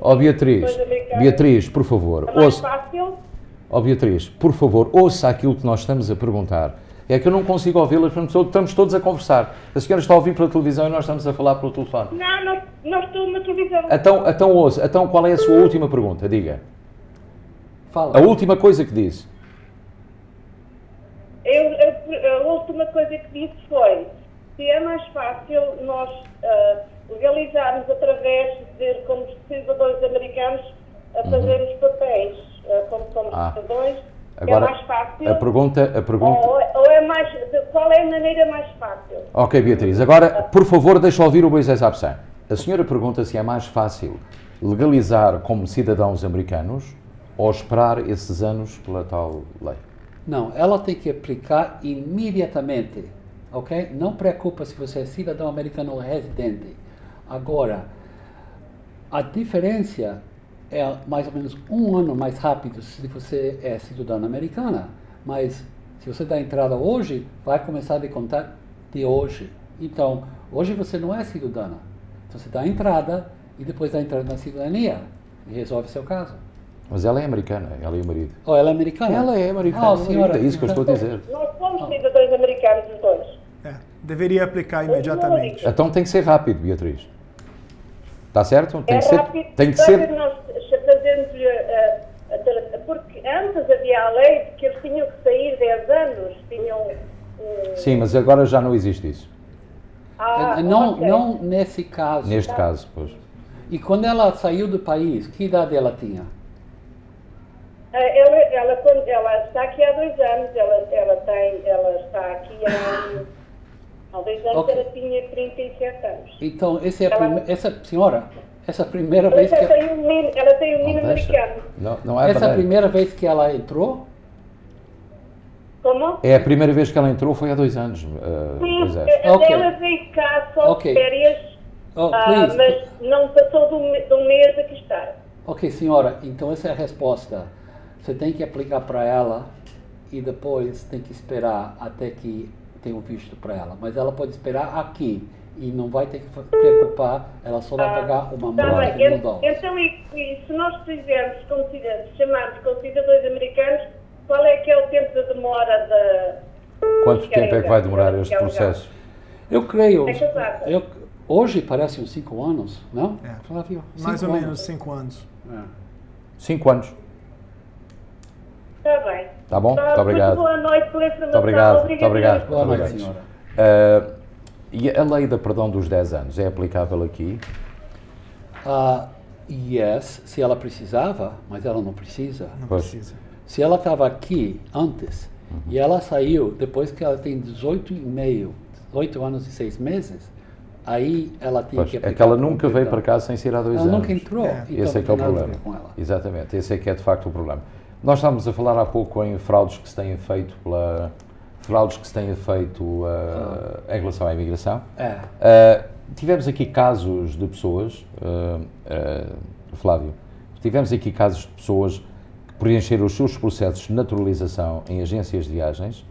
Ó Beatriz, por favor, ouça. Ó Beatriz, por favor, ouça aquilo que nós estamos a perguntar. É que eu não consigo ouvi-la, estamos todos a conversar. A senhora está a ouvir pela televisão e nós estamos a falar pelo telefone. Não estou na televisão. Então ouça, qual é a sua última pergunta? Diga. Fala. A última coisa que disse. A última coisa que disse foi se é mais fácil nós legalizarmos através de, como cidadãos americanos, a fazermos papéis, como somos cidadãos, agora, é mais fácil. A pergunta... Ou é mais, qual é a maneira mais fácil? Ok, Beatriz. Agora, por favor, deixa ouvir o Moisés Absan. A senhora pergunta se é mais fácil legalizar como cidadãos americanos ou esperar esses anos pela tal lei. Não, ela tem que aplicar imediatamente, ok? Não preocupa se você é cidadão americano ou residente. Agora, a diferença é mais ou menos 1 ano mais rápido se você é cidadã americana, mas se você dá entrada hoje, vai começar a contar de hoje. Então, hoje você não é cidadã. Então, você dá entrada e depois dá entrada na cidadania e resolve seu caso. Mas ela é americana, ela e o marido. Oh, ela é americana? Ela é americana, senhora, é isso que eu estou a dizer. Nós somos cidadãos americanos os dois. Deveria aplicar imediatamente. Então tem que ser rápido, Beatriz. Está certo? Tem Rápido, que ser... Nós fazemos, porque antes havia a lei de que eles tinham que sair 10 anos, Sim, mas agora já não existe isso. Não nesse caso. Neste caso, pois. E quando ela saiu do país, que idade ela tinha? Ela está aqui há 2 anos, ela está aqui há 2 anos, Okay. ela tinha 37 anos. Então, essa senhora, Essa primeira vez que ela tem um menino americano. Não é essa verdade. primeira vez que ela entrou? Como? É a primeira vez que ela entrou, foi há 2 anos. Sim, Ok. ela veio cá só Ok. de férias, Please. mas não passou do mês a que está. Ok, senhora, então essa é a resposta. Você tem que aplicar para ela e depois tem que esperar até que tenha um visto para ela. Mas ela pode esperar aqui e não vai ter que preocupar, ela só vai pagar uma Tá multa de bem, $1.000. então e se nós fizermos chamarmos com cidadãos americanos, qual é que é o tempo de demora da... Quanto tempo é que vai demorar este processo? Eu creio, É casada. hoje parece uns 5 anos, não? É. Flávio, Mais 5 ou anos. menos 5 anos. 5 anos. Está bem. Tá bom? Muito obrigado. Boa noite pela informação. Muito obrigado. Muito obrigado. Boa Muito noite, obrigado. senhora. E a lei da perdão dos 10 anos é aplicável aqui? Yes, se ela precisava, mas ela não precisa. Não Pois. precisa. Se ela estava aqui antes e ela saiu depois que ela tem 18 anos e 6 meses, aí ela tinha Pois, que é aplicar que ela por um nunca veio perdão. para cá sem ser há 2 Ela anos. nunca entrou. É. Então Esse é não que é o tem nada a ver problema. com ela. Exatamente, esse é que é de facto o problema. Nós estávamos a falar há pouco em fraudes que se têm feito em relação à imigração. Tivemos aqui casos de pessoas, Flávio, tivemos aqui casos de pessoas que preencheram os seus processos de naturalização em agências de viagens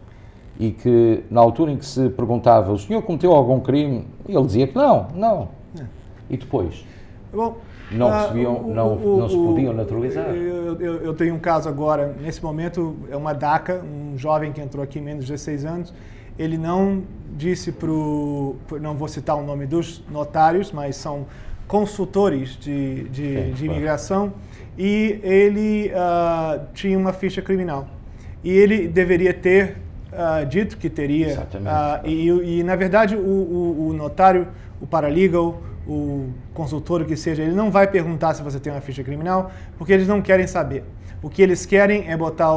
e que, na altura em que se perguntava, o senhor cometeu algum crime? Ele dizia que não. E depois? Bom, Não recebiam, não se podiam naturalizar. Eu tenho um caso agora, nesse momento, é uma DACA, um jovem que entrou aqui menos de 16 anos. Ele não disse não vou citar o nome dos notários, mas são consultores de imigração, e ele tinha uma ficha criminal. E ele deveria ter dito que teria. Exatamente. E na verdade, o notário, o paralegal, o consultor, o que seja, ele não vai perguntar se você tem uma ficha criminal, porque eles não querem saber. O que eles querem é botar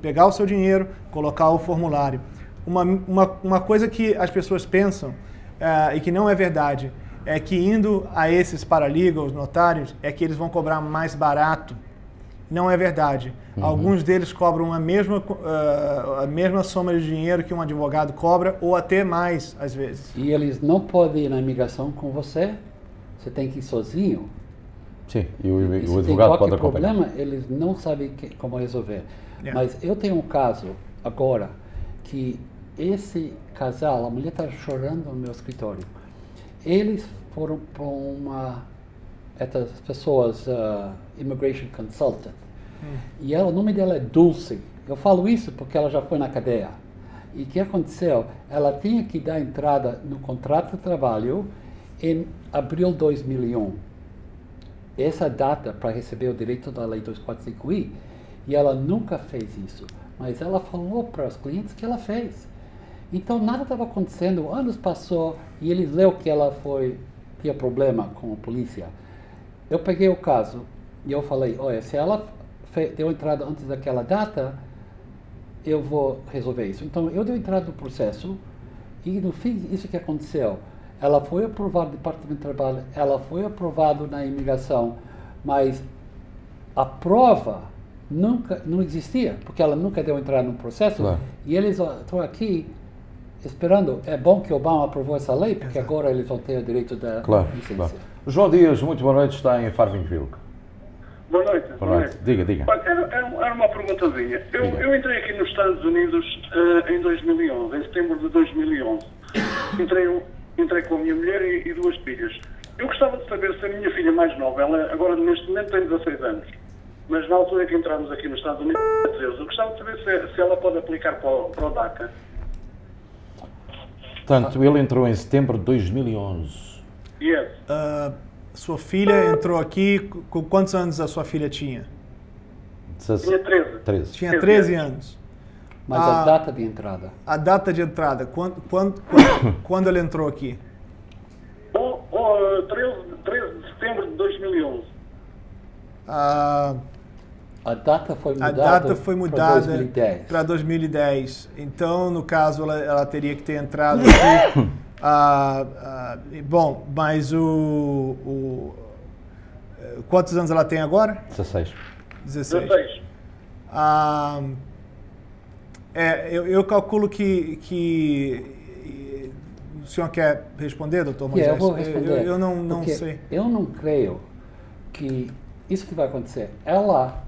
pegar o seu dinheiro, colocar o formulário. Uma coisa que as pessoas pensam e que não é verdade é que indo a esses paralegals, notários, é que eles vão cobrar mais barato. Não é verdade. Alguns deles cobram a mesma soma de dinheiro que um advogado cobra, ou até mais, às vezes. E eles não podem ir na imigração com você, você tem que ir sozinho. Sim, e E se o tem advogado pode qualquer acompanhar. problema, eles não sabem como resolver. Yeah. Mas eu tenho um caso agora que esse casal, a mulher está chorando no meu escritório. Eles foram para essas pessoas, immigration consultant. E o nome dela é Dulce. Eu falo isso porque ela já foi na cadeia. E o que aconteceu? Ela tinha que dar entrada no contrato de trabalho em abril de 2001. Essa data para receber o direito da Lei 245I. E ela nunca fez isso. Mas ela falou para os clientes que ela fez. Então nada estava acontecendo. Anos passou e eles leu que ela tinha problema com a polícia. Eu peguei o caso e eu falei, olha, se ela deu entrada antes daquela data, eu vou resolver isso. Então eu dei entrada no processo e no fim isso que aconteceu. Ela foi aprovada no Departamento de Trabalho, ela foi aprovada na imigração, mas a prova não existia, porque ela nunca deu entrada no processo. Claro. E eles estão aqui esperando. É bom que Obama aprovou essa lei, porque agora eles vão ter o direito da licença. Claro. João Dias, muito boa noite, está em Farmingville. Boa noite. Boa noite. Diga. Olha, era uma perguntazinha. Eu entrei aqui nos Estados Unidos em 2011, em setembro de 2011. Entrei com a minha mulher e 2 filhas. Eu gostava de saber se a minha filha mais nova, ela agora neste momento tem 16 anos, mas na altura que entramos aqui nos Estados Unidos, eu gostava de saber se ela pode aplicar para o DACA. Portanto, ele entrou em setembro de 2011. Yes. Sua filha entrou aqui, com quantos anos a sua filha tinha? Tinha 13. Tinha 13 anos. Mas a data de entrada? A data de entrada, quando ela entrou aqui? 13 de setembro de 2011. A data foi mudada, para 2010. Então, no caso, ela teria que ter entrado aqui Bom, mas quantos anos ela tem agora? 16. 16. Eu calculo que o senhor quer responder, doutor Moisés? Eu vou responder. Eu não sei. Eu não creio que isso que vai acontecer. Ela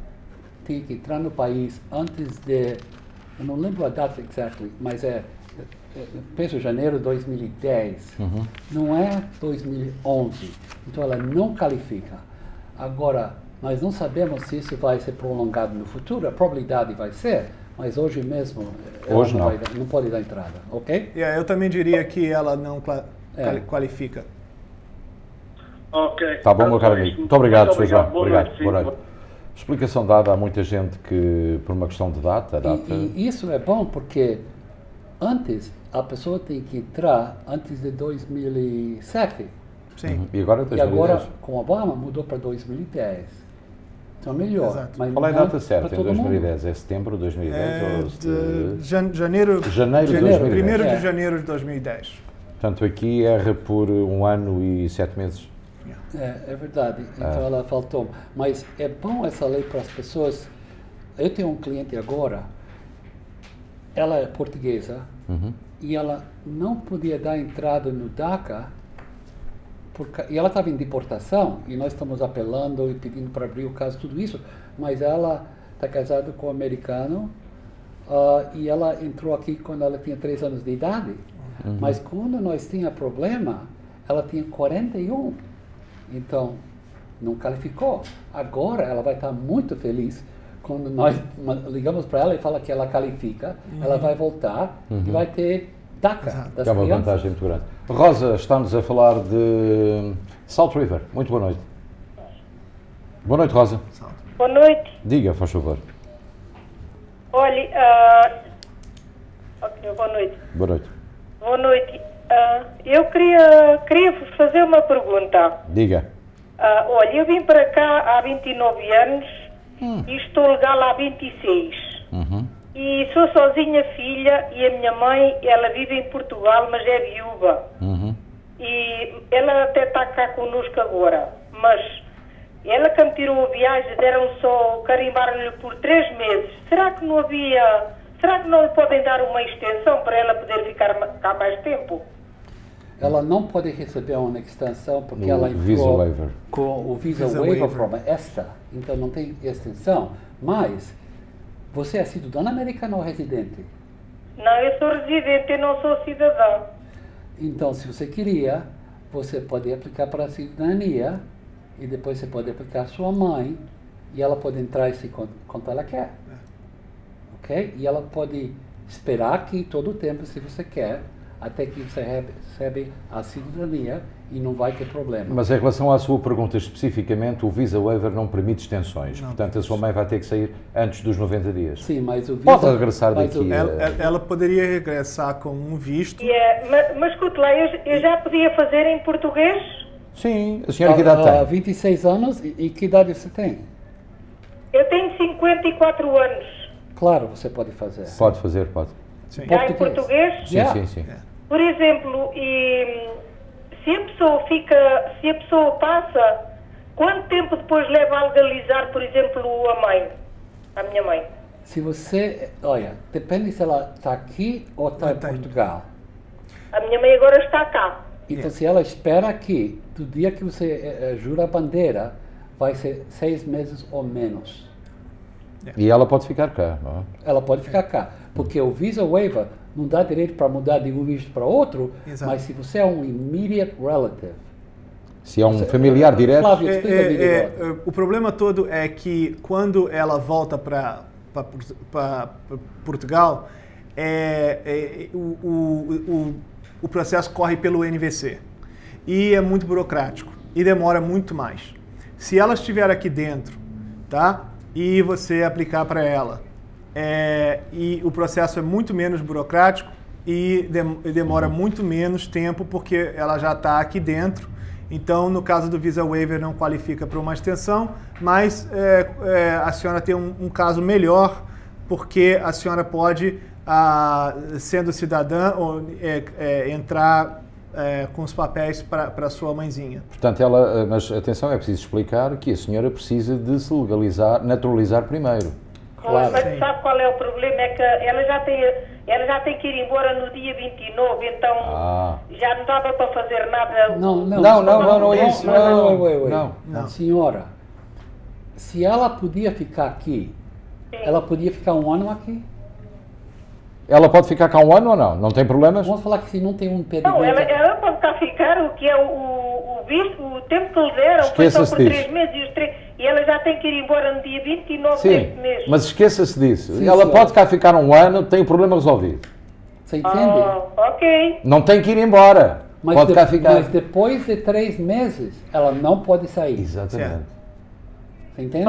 tem que entrar no país antes de, eu não lembro a data exactly, mas penso janeiro de 2010, não é 2011. Então ela não qualifica. Agora, nós não sabemos se isso vai ser prolongado no futuro, a probabilidade vai ser, mas hoje mesmo hoje ela não pode dar entrada, ok? Eu também diria que ela não qualifica. Ok. Tá bom, meu caro amigo. Muito obrigado, Sr. João. Boa Obrigado. noite, Boa noite. Explicação dada, há muita gente que, por uma questão de data... E isso é bom porque antes, a pessoa tem que entrar antes de 2007. Sim. E agora 2010. E agora, com Obama, mudou para 2010. Então, melhor. Exato. Mas Qual é a não data certa para em todo 2010? É setembro de 2010 ou... Janeiro de 2010. 1º de janeiro de 2010. Portanto, aqui erra por 1 ano e 7 meses. É verdade. Então, ela faltou. Mas é bom essa lei para as pessoas. Eu tenho um cliente agora, ela é portuguesa, e ela não podia dar entrada no DACA, e ela estava em deportação, e nós estamos apelando e pedindo para abrir o caso, tudo isso, mas ela está casada com um americano, e ela entrou aqui quando ela tinha 3 anos de idade, mas quando nós tínhamos problema, ela tinha 41, então não qualificou. Agora ela vai estar muito feliz quando nós ligamos para ela e fala que ela qualifica, ela vai voltar e vai ter DACA das É uma crianças. vantagem muito grande. Rosa, estamos a falar de Salt River. Muito boa noite. Boa noite, Rosa. Boa noite. Diga, faz favor. Olha, boa noite. Boa noite. Boa noite. Eu queria fazer uma pergunta. Diga. Olha, eu vim para cá há 29 anos e estou legal há 26. E sou sozinha filha e a minha mãe, ela vive em Portugal, mas é viúva. E ela até está cá connosco agora. Mas ela que me tirou a viagem, deram só, carimbaram-lhe por 3 meses. Será que não lhe podem dar uma extensão para ela poder ficar cá mais tempo? Ela não pode receber uma extensão porque No ela Visa entrou Waiver. com o Visa Visa Waiver Waiver. from ESTA, então não tem extensão. Mas você é cidadã americana ou residente? Não, eu sou residente, eu não sou cidadã. Então, se você queria, você pode aplicar para a cidadania e depois você pode aplicar sua mãe e ela pode entrar esse quanto ela quer. Ok? E ela pode esperar aqui todo o tempo, se você quer, até que você recebe a cidadania e não vai ter problema. Mas em relação à sua pergunta especificamente, o Visa Waiver não permite extensões. Portanto, a sua mãe vai ter que sair antes dos 90 dias. Sim, mas o Visa... Pode regressar mas daqui. Ela poderia regressar com um visto. Mas escute lá, eu já podia fazer em português? Sim, a senhora que idade tem? 26 anos e que idade você tem? Eu tenho 54 anos. Claro, você pode fazer. Pode fazer, pode. Sim. Já em português? Sim, Yeah. sim, sim. Por exemplo, se a pessoa passa, quanto tempo depois leva a legalizar, por exemplo, a minha mãe? Se você, olha, depende se ela está aqui ou está em Tá aí. Portugal. A minha mãe agora está cá. Então, se ela espera aqui, do dia que você jura a bandeira, vai ser 6 meses ou menos. E ela pode ficar cá, não é? Ela pode ficar cá, porque o Visa Waiver não dá direito para mudar de um visto para outro, Exato. mas se você é um immediate relative. Se é um familiar direto, Flávio, explica melhor. O problema todo é que quando ela volta para Portugal, o processo corre pelo NVC e é muito burocrático e demora muito mais. Se ela estiver aqui dentro, tá? E você aplicar para ela, e o processo é muito menos burocrático e demora muito menos tempo porque ela já está aqui dentro. Então, no caso do Visa Waiver, não qualifica para uma extensão, mas a senhora tem um caso melhor, porque a senhora pode, sendo cidadã, entrar com os papéis para sua mãezinha. Portanto, mas atenção, é preciso explicar que a senhora precisa de se legalizar, naturalizar primeiro. Claro. Mas sabe qual é o problema? É que ela já tem que ir embora no dia 29, então já não dava para fazer nada. Não é isso. Não. Senhora, se ela podia ficar aqui, ela podia ficar um ano aqui? Ela pode ficar cá um ano ou não? Não tem problemas? Vamos falar que se não tem um impedimento... Não, ela pode cá ficar, o que é o visto, o tempo que eles deram, foi só por 3 meses, e ela já tem que ir embora no dia 29 deste mês. Mas esqueça-se disso. Ela pode cá ficar um ano, tem o problema resolvido. Você entende? Ok. Não tem que ir embora. Pode cá ficar. Mas depois de 3 meses, ela não pode sair. Exatamente. Você entende?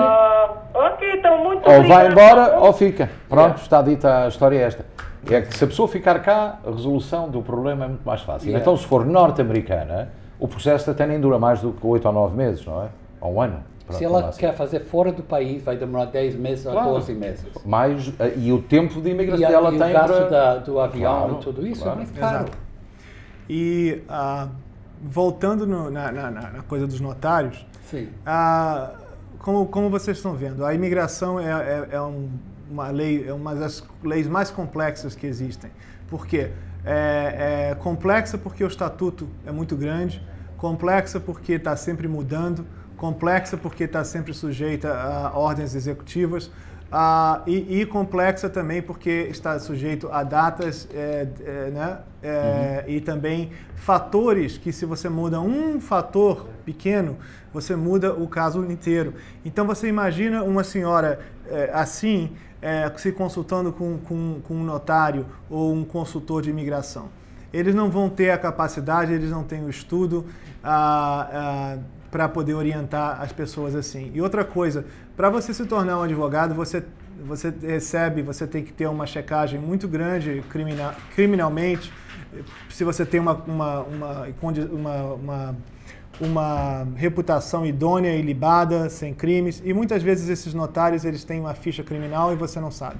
Ok, então muito obrigado. Ou vai embora ou fica. Pronto, está dita a história esta. É que se a pessoa ficar cá, a resolução do problema é muito mais fácil. Então, se for norte-americana, o processo até nem dura mais do que 8 ou 9 meses, não é? Ou um ano. Pronto, se ela quer fazer fora do país, vai demorar 10 meses a 12 meses. Mais, e o tempo de imigração dela tem o gasto do avião e tudo isso é mais caro. Exato. E voltando na coisa dos notários, sim. Como vocês estão vendo, a imigração uma lei, é uma das leis mais complexas que existem. Por quê? É complexa porque o estatuto é muito grande, complexa porque está sempre mudando, complexa porque está sempre sujeita a ordens executivas, e complexa também porque está sujeito a datas, e também fatores que, se você muda um fator pequeno, você muda o caso inteiro. Então você imagina uma senhora assim, se consultando com um notário ou um consultor de imigração. Eles não vão ter a capacidade, eles não têm o estudo para poder orientar as pessoas assim. E outra coisa, para você se tornar um advogado, você tem que ter uma checagem muito grande criminalmente, se você tem uma reputação idônea e libada, sem crimes, e muitas vezes esses notários eles têm uma ficha criminal e você não sabe.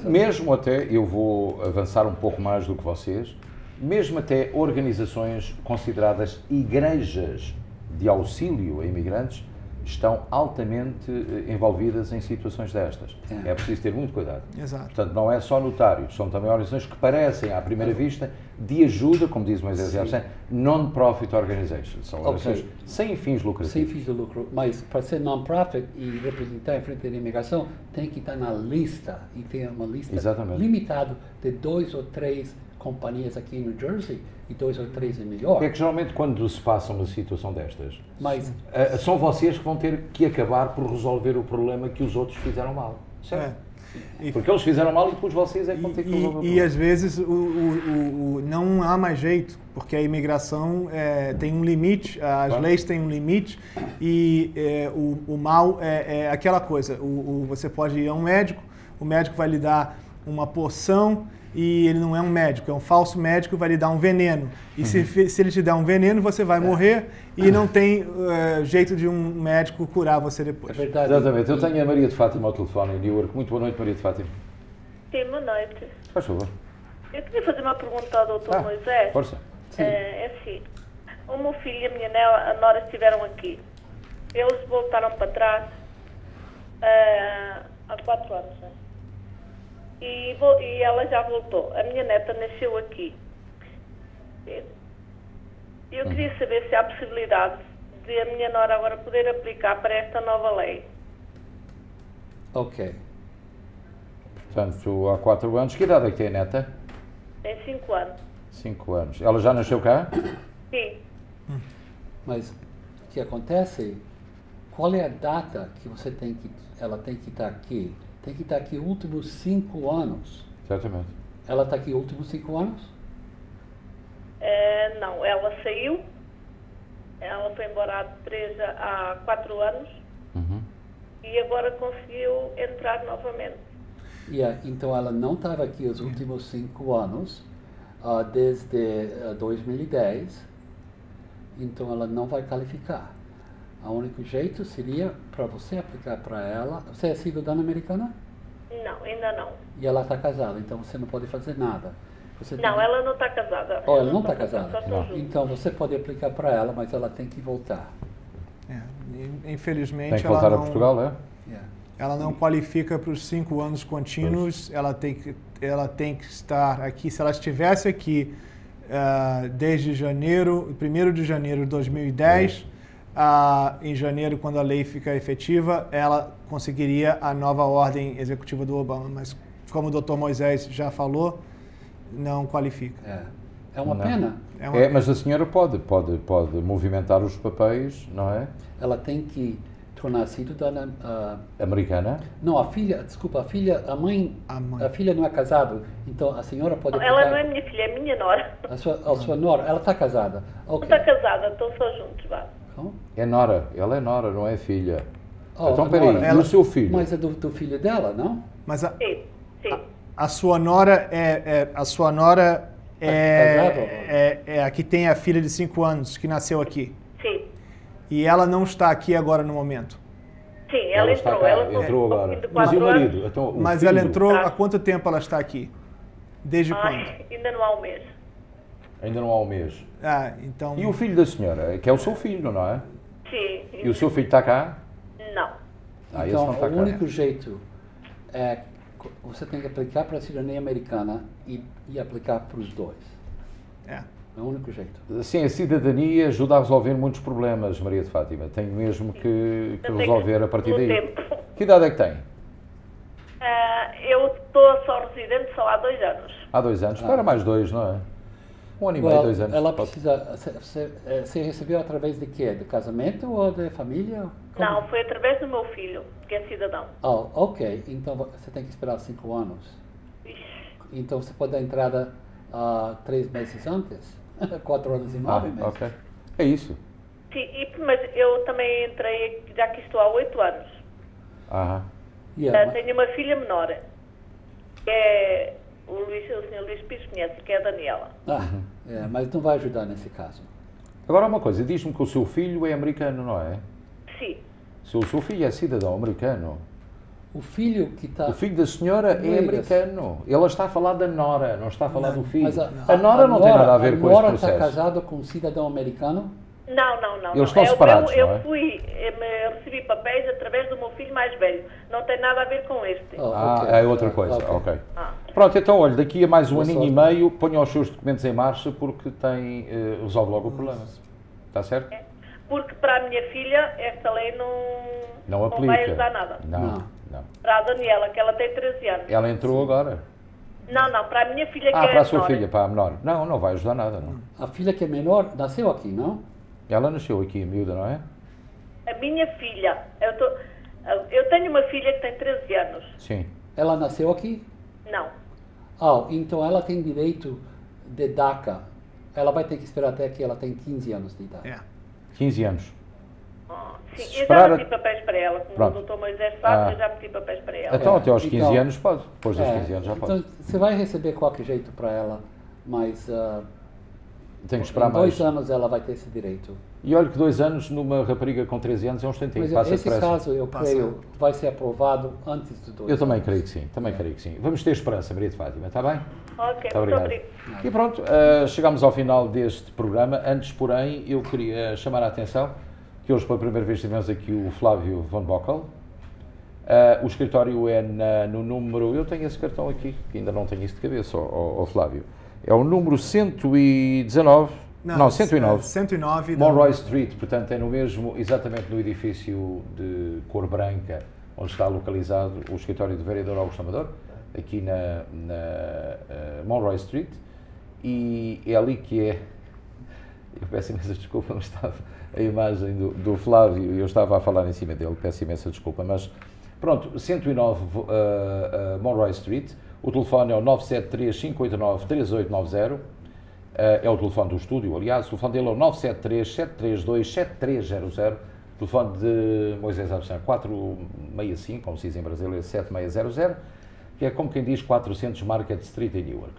Mesmo até, eu vou avançar um pouco mais do que vocês, mesmo até organizações consideradas igrejas de auxílio a imigrantes estão altamente envolvidas em situações destas. É preciso ter muito cuidado. Exato. Portanto, não é só notários, são também organizações que parecem, à primeira vista, de ajuda, como diz Moisés Jabsen, non-profit organizations. São organizações sem fins lucrativos. Sem fins de lucro, mas para ser non-profit e representar em frente da imigração, tem que estar na lista, e tem uma lista limitada de 2 ou 3 companhias aqui em New Jersey e 2 ou 3 em New York. É que geralmente quando se passa uma situação destas, são vocês que vão ter que acabar por resolver o problema que os outros fizeram mal. Certo? Porque eles fizeram mal e depois vocês é que vão ter que resolver o problema. E às vezes não há mais jeito, porque a imigração tem um limite, as leis têm um limite, e o mal é aquela coisa, você pode ir a um médico, o médico vai lhe dar uma porção, e ele não é um médico, é um falso médico, vai lhe dar um veneno. E se ele te der um veneno, você vai morrer, e não tem jeito de um médico curar você depois. É verdade. Exatamente. Eu tenho a Maria de Fátima ao telefone em Newark. Muito boa noite, Maria de Fátima. Sim, boa noite. Faz favor. Eu queria fazer uma pergunta ao Dr. Moisés. Força. É assim, o meu filho e a minha nora estiveram aqui. Eles voltaram para trás há 4 anos, né? E ela já voltou. A minha neta nasceu aqui. Eu queria saber se há possibilidade de a minha nora agora poder aplicar para esta nova lei. Ok. Portanto, há 4 anos. Que idade é que tem a neta? Tem 5 anos. 5 anos. Ela já nasceu cá? Sim. Mas o que acontece? Qual é a data que ela tem que estar aqui? Tem que estar aqui os últimos 5 anos. Certamente. Ela está aqui os últimos 5 anos? Não, ela saiu. Ela foi embora há 4 anos. E agora conseguiu entrar novamente. Então ela não estava aqui os últimos 5 anos, desde 2010. Então ela não vai qualificar. O único jeito seria para você aplicar para ela. Você é cidadã americana? Não, ainda não. E ela está casada, então você não pode fazer nada. Não, ela não está casada. Oh, ela não está casada? Só estão juntos. Então você pode aplicar para ela, mas ela tem que voltar. Infelizmente, Tem que ela voltar a não, Portugal, é? ela não qualifica para os 5 anos contínuos. Ela tem que estar aqui. Se ela estivesse aqui desde janeiro, 1º de janeiro de 2010, em janeiro, quando a lei fica efetiva, ela conseguiria a nova ordem executiva do Obama. Mas, como o Dr. Moisés já falou, não qualifica. É uma pena. Mas a senhora pode movimentar os papéis, não é? Ela tem que tornar cidadã americana? Não, a filha não é casada, então a senhora pode aplicar. Ela não é minha filha, é minha nora. A sua nora, ela está casada? Okay. Não está casada, estão só juntos, vá. É nora, ela é nora, não é filha. Oh, então, peraí, e o seu filho? Mas é do filho dela, não? Mas sim. A sua nora é a que tem a filha de 5 anos, que nasceu aqui. Sim. E ela não está aqui agora no momento. Sim, ela entrou. Ela entrou agora. Mas e o marido? Então, mas filho? ela entrou, há quanto tempo ela está aqui? Desde quando? Ainda não há um mês. Ainda não há um mês. Então... E o filho da senhora, que é o seu filho, não é? Sim. E o seu filho está cá? Não. Esse então, não está cá. O único jeito é você tem que aplicar para a cidadania americana e aplicar para os dois. É o único jeito. Sim, a cidadania ajuda a resolver muitos problemas, Maria de Fátima. Tenho mesmo que resolver a partir daí. Tempo. Que idade é que tem? Eu estou só residente só há 2 anos. Há 2 anos? Espera mais 2, não é? 1 ano e meio, 2 anos. Ela precisa... Você recebeu através de quê? De casamento ou de família? Como? Não, foi através do meu filho, que é cidadão. Ok. Então você tem que esperar 5 anos. Então você pode dar entrada 3 meses antes? 4 anos e 9 meses. Ok. É isso. Sim, mas eu também entrei, já que estou há 8 anos. Tenho uma filha menor, que é o Sr. Luís Pires conhece, que é a Daniela. Mas não vai ajudar nesse caso. Agora uma coisa, diz-me que o seu filho é americano, não é? Sim. Se o seu filho é cidadão americano... O filho que está... O filho da senhora é americano. Ela está a falar da nora, não está a falar do filho. Mas a nora não tem nada a ver com esse processo. A nora está casada com um cidadão americano? Não. Eles estão separados, não é? Eu recebi papéis através do meu filho mais velho. Não tem nada a ver com este. É outra coisa, ok. Pronto, então, olha, daqui a mais 1 aninho e meio, ponha os seus documentos em marcha porque resolve logo o problema. Está certo? Porque para a minha filha, esta lei não vai ajudar nada. Não. Para a Daniela, que ela tem 13 anos. Ela entrou agora? Não, para a minha filha que é para a sua filha, para a menor. Não vai ajudar nada, não. A filha que é menor nasceu aqui, não? Ela nasceu aqui, miúda, não é? A minha filha, eu tenho uma filha que tem 13 anos. Sim. Ela nasceu aqui? Não. Então ela tem direito de DACA. Ela vai ter que esperar até que ela tem 15 anos de idade. 15 anos. Sim, eu já meti papéis para ela, como o Dr. Moisés sabe, eu já meti papéis para ela. Então até aos 15 anos pode, depois dos 15 anos já pode. Então você vai receber qualquer jeito para ela, mas tem que esperar em 2 anos ela vai ter esse direito. E olha que 2 anos numa rapariga com 13 anos é um instantinho. Mas esse caso, eu creio, vai ser aprovado antes de 2 anos. Eu também creio que sim, Vamos ter esperança, Maria de Fátima, está bem? Ok, muito obrigado. E pronto, chegamos ao final deste programa. Antes, porém, eu queria chamar a atenção que hoje pela primeira vez tivemos aqui o Flávio von Bockel. O escritório é no número... Eu tenho esse cartão aqui, que ainda não tenho isso de cabeça, Flávio. É o número 119... Não, 109. 109. Monroe Street, portanto é no mesmo, exatamente no edifício de cor branca, onde está localizado o escritório do vereador Augusto Amador, aqui na Monroe Street, e é ali que é... Eu peço imensa desculpa, mas estava a imagem do Flávio e eu estava a falar em cima dele, peço imensa desculpa, mas pronto, 109 Monroe Street, o telefone é o 973-589-3890, é o telefone do estúdio, aliás, o telefone dele é o 973-732-7300, o telefone de Moisés Absan 465, como se diz em brasileiro, 7600, que é como quem diz 400 Market Street em Newark.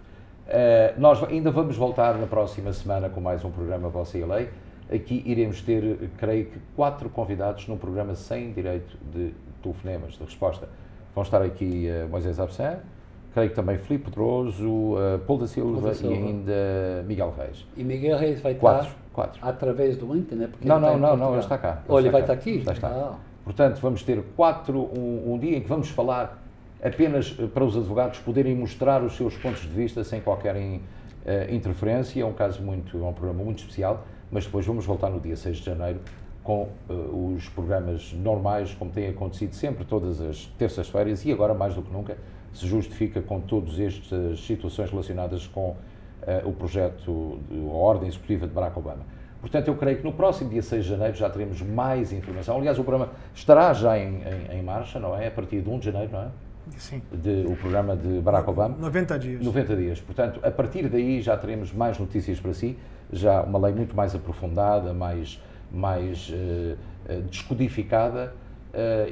Nós ainda vamos voltar na próxima semana com mais um programa Você e a Lei. Aqui iremos ter, creio que, 4 convidados num programa sem direito de telefonemas, de resposta. Vão estar aqui Moisés Absan, creio que também Filipe Pedroso, Paulo da Silva e ainda Miguel Reis. E Miguel Reis vai estar através do internet? Não, ele está cá. Ele vai estar aqui? Está. Portanto, vamos ter um dia em que vamos falar apenas para os advogados poderem mostrar os seus pontos de vista sem qualquer interferência. É um programa muito especial, mas depois vamos voltar no dia 6 de janeiro com os programas normais, como tem acontecido sempre, todas as terças-feiras, e agora mais do que nunca se justifica com todas estas situações relacionadas com o projeto, a ordem executiva de Barack Obama. Portanto, eu creio que no próximo dia 6 de janeiro já teremos mais informação. Aliás, o programa estará já em marcha, não é? A partir de 1 de janeiro, não é? Sim. O programa de Barack Obama. 90 dias. 90 dias. Portanto, a partir daí já teremos mais notícias para si, já uma lei muito mais aprofundada, mais descodificada,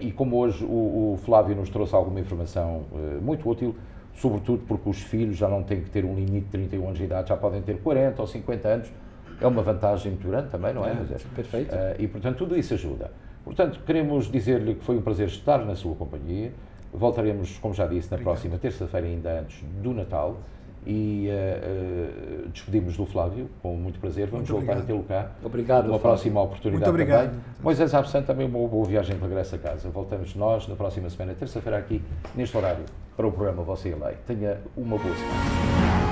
e como hoje o Flávio nos trouxe alguma informação muito útil, sobretudo porque os filhos já não têm que ter um limite de 31 anos de idade, já podem ter 40 ou 50 anos, é uma vantagem muito grande também, não é? Perfeito. E, portanto, tudo isso ajuda. Portanto, queremos dizer-lhe que foi um prazer estar na sua companhia. Voltaremos, como já disse, na próxima terça-feira, ainda antes do Natal, e despedimos do Flávio com muito prazer. Vamos voltar a tê-lo cá. Obrigado. Numa próxima oportunidade. Muito obrigado. Também. Moisés Absan, também uma boa viagem de regresso a casa. Voltamos nós na próxima semana, terça-feira, aqui neste horário, para o programa Você e a Lei. Tenha uma boa semana.